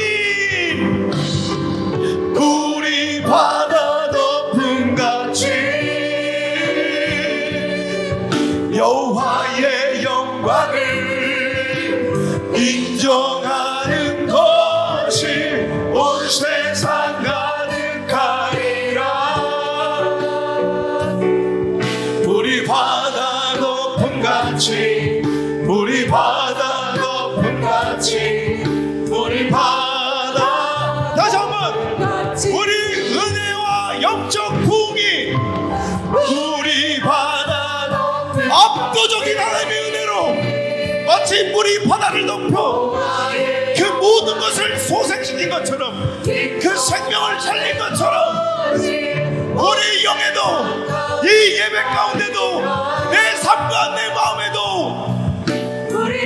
물이 바다 덮음같이 여호와의 영광을 인정하는 것이 온 세상 가득하리라. 물이 바다 덮음같이, 물이 바다 덮음같이, 물이 바다, 다시 한번, 우리 은혜와 영적 부흥이 물이 바다, 압도적인 하나님의 은혜로 마치 물이 바다를 덮어 그 모든 것을 소생시킨 것처럼, 그 생명을 살린 것처럼 우리 영에도, 이 예배 가운데도, 내 삶과 내 마음에도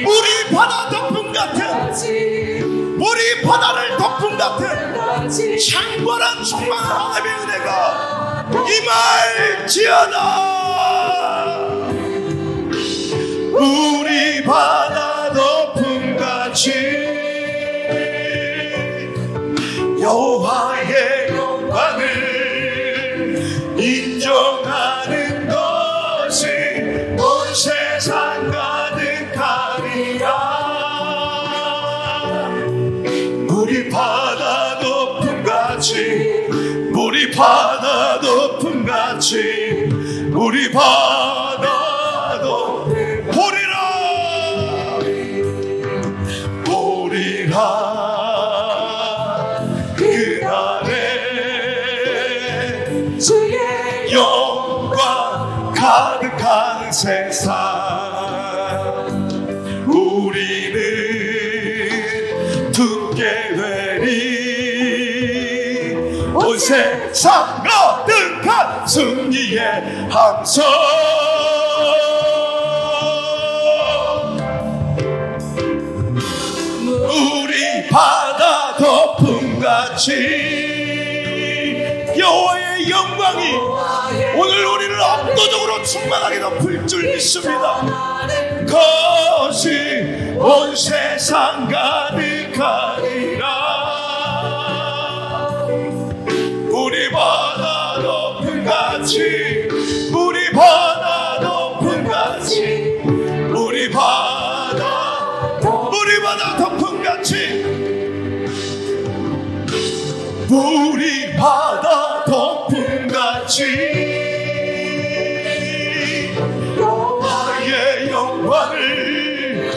물이 바다 덮음 같은, 물이 바다를 덮음 같은 창궐한 충만한 하나님의 은혜가 임할지어다. 물이 바다 덮음같이 여호와의 영광을 인정하는 것이 온 세상 가득하리라. 물이 바다 덮음같이, 물이 바다 덮음같이, 물이 바다 덮음, 보리라, 보리라. 그 안에 주의 영광 가득한 세상, 우리는 듣게 되리 온 세상 가득한 승리의 함성. 우리 압도적으로 충만하게 덮을 줄 믿습니다. 것이 온 세상 가득하리라. 우리 바다 높은 같이, 우리 바다 높은 같이, 우리 바다 높은 같이, 우리 바다 높은 같이 여호와의 영광을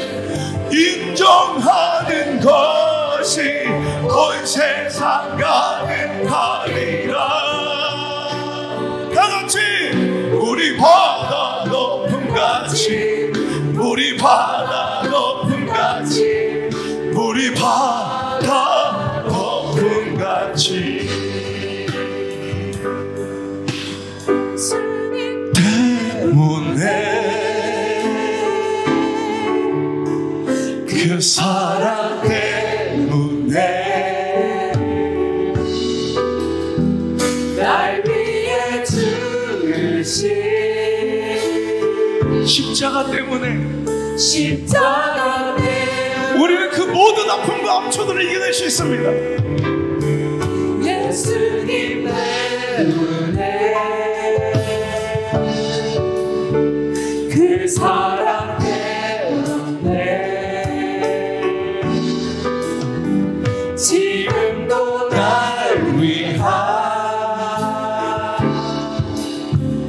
인정하는 것이 온 세상 가득하리라. 다같이 우리 바다 높은 같이, 우리 바다 높은 같이, 우리 바다 높은 같이 때문에 그 사랑 때문에 날 위해 죽으신 십자가 때문에 우리는 그 모든 아픔과 암초들을 이겨낼 수 있습니다. 예수님 때문에 그 사랑 때문에 지금도 날 위한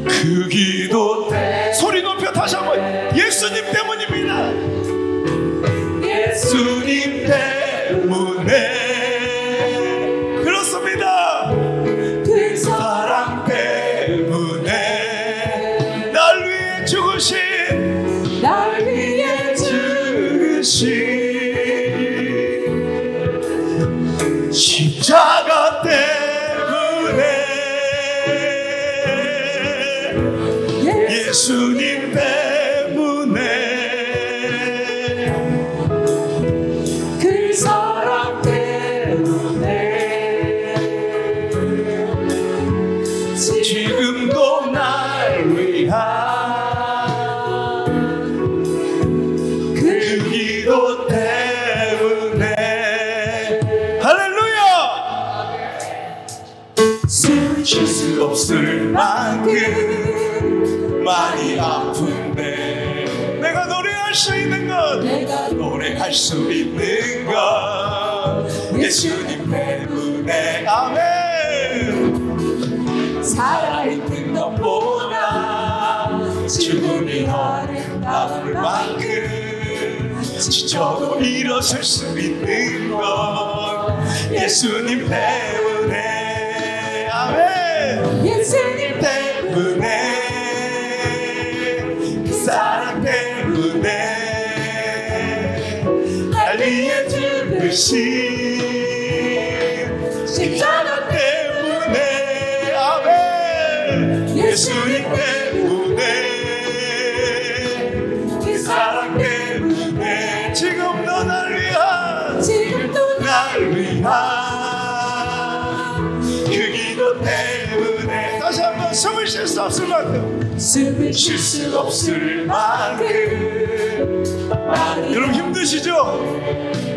그 기도 소리 높여 다시 한번 예수님 때문입니다. 예수님 때문에 그렇습니다. 그 사랑 때문에 날 위해 죽으신 십자가 때문에 예수님 때문에 그 사랑 때문에 지금도 날 위한 그 기도 때문에 할렐루야. 숨을 쉴 수 없을 만큼 많이 아픈데 내가 노래할 수 있는 것, 노래할 수 있는 것 예수님 때문에. 아멘. 살아있는 것보다 죽음이 아름다울 만큼 지쳐도 일어설 수 있는 것 예수님 때문에. 아멘. 예수님 때문에 그 사랑 때문에 날 위해 죽으신 십자가 때문에. 아멘. 예수님 때문에 그 사랑 때문에 지금도 날 위한 그 기도 때문에. 다시 한번 숨을 쉴 수 없을 만큼 숨을 쉴 수 없을 만큼 여러분 힘드시죠?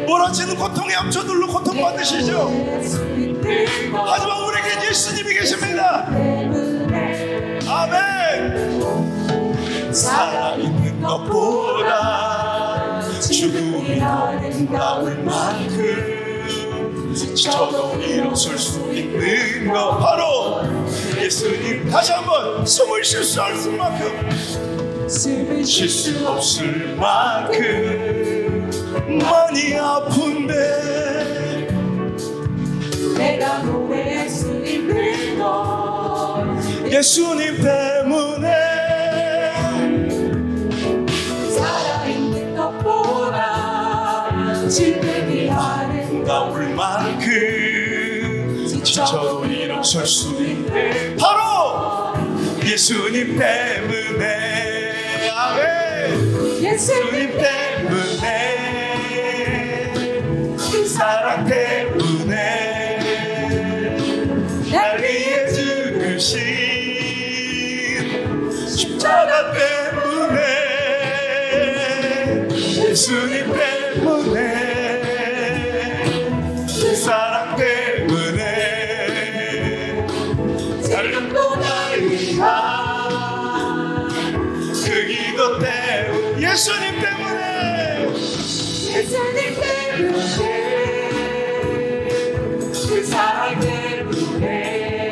몰아치는 고통의 암초들로 고통받으시죠? 하지만 우리에게 예수님이 계십니다. 아멘. 살아있는 것보다 죽음이 아름다울 만큼 저도 일어설 수 있는 것 바로 예수님. 다시 한번 숨을 쉴 수 없을 만큼 쉴 수 없을 만큼 많이 아픈데 내가 노래할 수 있는 것 예수님 때문에. 살아있는 것보다 지금이 아름다울 만큼 지쳐도 일어설 수 있는 바로 예수님 때문에. 아멘. 예수님 때문에 그 사랑 때문에 날 위해 죽으신 예수님 때문에, 그 사랑 때문에, 지금도 날 위한 그 기도 때문에, 예수님 때문에, 예수님 때문에, 그 사랑 때문에,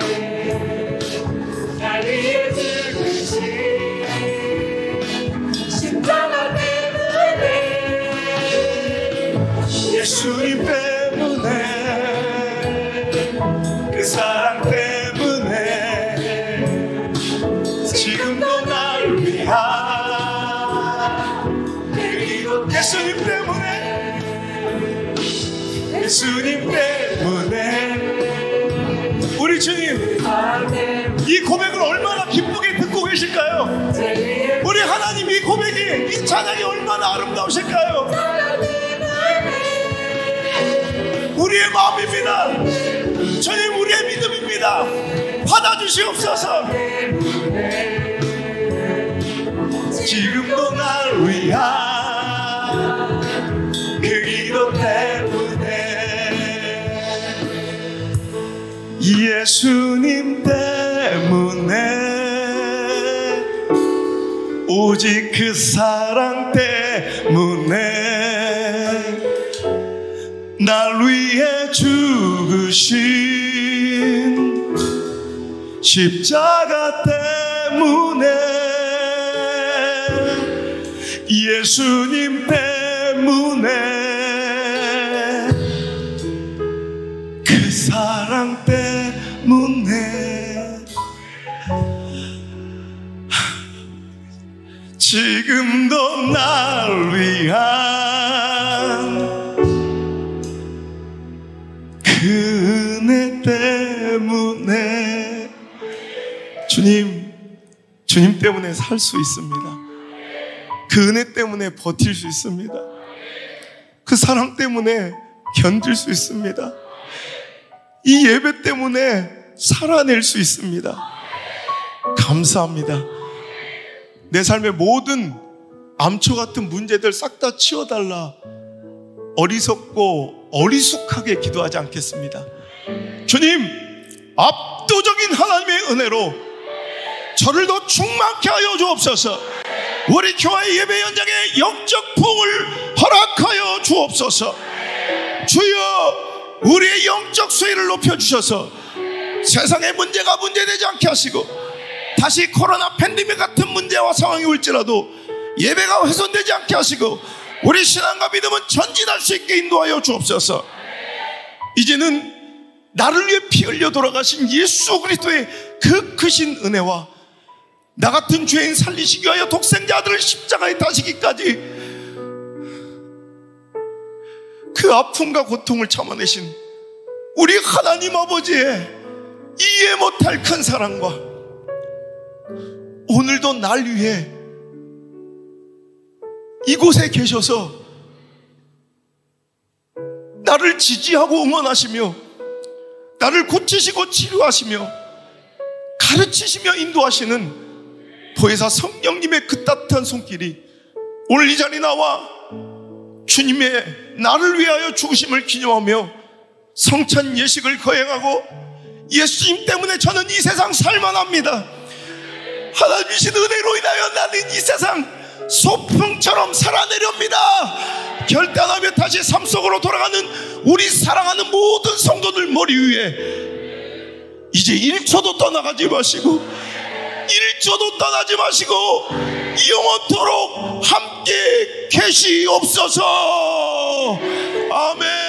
날 위해 죽으신 십자가 때문에, 예수님 때문에, 그 사랑 때문에, 지금도 날 위한 그 기도, 예수님 때문에, 예수님 때문에. 우리 주님, 사랑 때문에, 이 고백을 얼마나 기쁘게 듣고 계실까요? 우리 하나님, 이 고백이, 이 찬양이 얼마나 아름다우실까요? 사랑 때문에, 우리의 마음입니다. 주님, 우리의 믿음입니다. 받아주시옵소서. 지금도 날 위한 그 기도 때문에, 예수님 때문에, 오직 그 사랑 때문에, 날 위해 죽으신 십자가 때문에, 예수님 때문에, 그 사랑 때문에, 지금도 날 위한 그 은혜 때문에. 주님 때문에 살 수 있습니다. 그 은혜 때문에 버틸 수 있습니다. 그 사랑 때문에 견딜 수 있습니다. 이 예배 때문에 살아낼 수 있습니다. 감사합니다. 내 삶의 모든 암초 같은 문제들 싹 다 치워달라 어리석고 어리숙하게 기도하지 않겠습니다. 주님, 압도적인 하나님의 은혜로 저를 더 충만케 하여 주옵소서. 우리 교회 예배 현장에 영적 부흥을 허락하여 주옵소서. 주여, 우리의 영적 수위를 높여주셔서 세상의 문제가 문제되지 않게 하시고, 다시 코로나 팬데믹 같은 문제와 상황이 올지라도 예배가 훼손되지 않게 하시고, 우리 신앙과 믿음은 전진할 수 있게 인도하여 주옵소서. 이제는 나를 위해 피 흘려 돌아가신 예수 그리스도의 그 크신 은혜와 나 같은 죄인 살리시기 위하여 독생자 아들을 십자가에 다시기까지 그 아픔과 고통을 참아내신 우리 하나님 아버지의 이해 못할 큰 사랑과, 오늘도 날 위해 이곳에 계셔서 나를 지지하고 응원하시며, 나를 고치시고 치료하시며, 가르치시며 인도하시는 보혜사 성령님의 그 따뜻한 손길이 오늘 이 자리에 나와 주님의 나를 위하여 죽으심을 기념하며 성찬 예식을 거행하고, 예수님 때문에 저는 이 세상 살만합니다. 하나님이신 은혜로 인하여 나는 이 세상 소풍처럼 살아내렵니다. 결단하며 다시 삶 속으로 돌아가는 우리 사랑하는 모든 성도들 머리 위에 이제 1초도 떠나가지 마시고, 1초도 떠나지 마시고 영원토록 함께 계시옵소서. 아멘.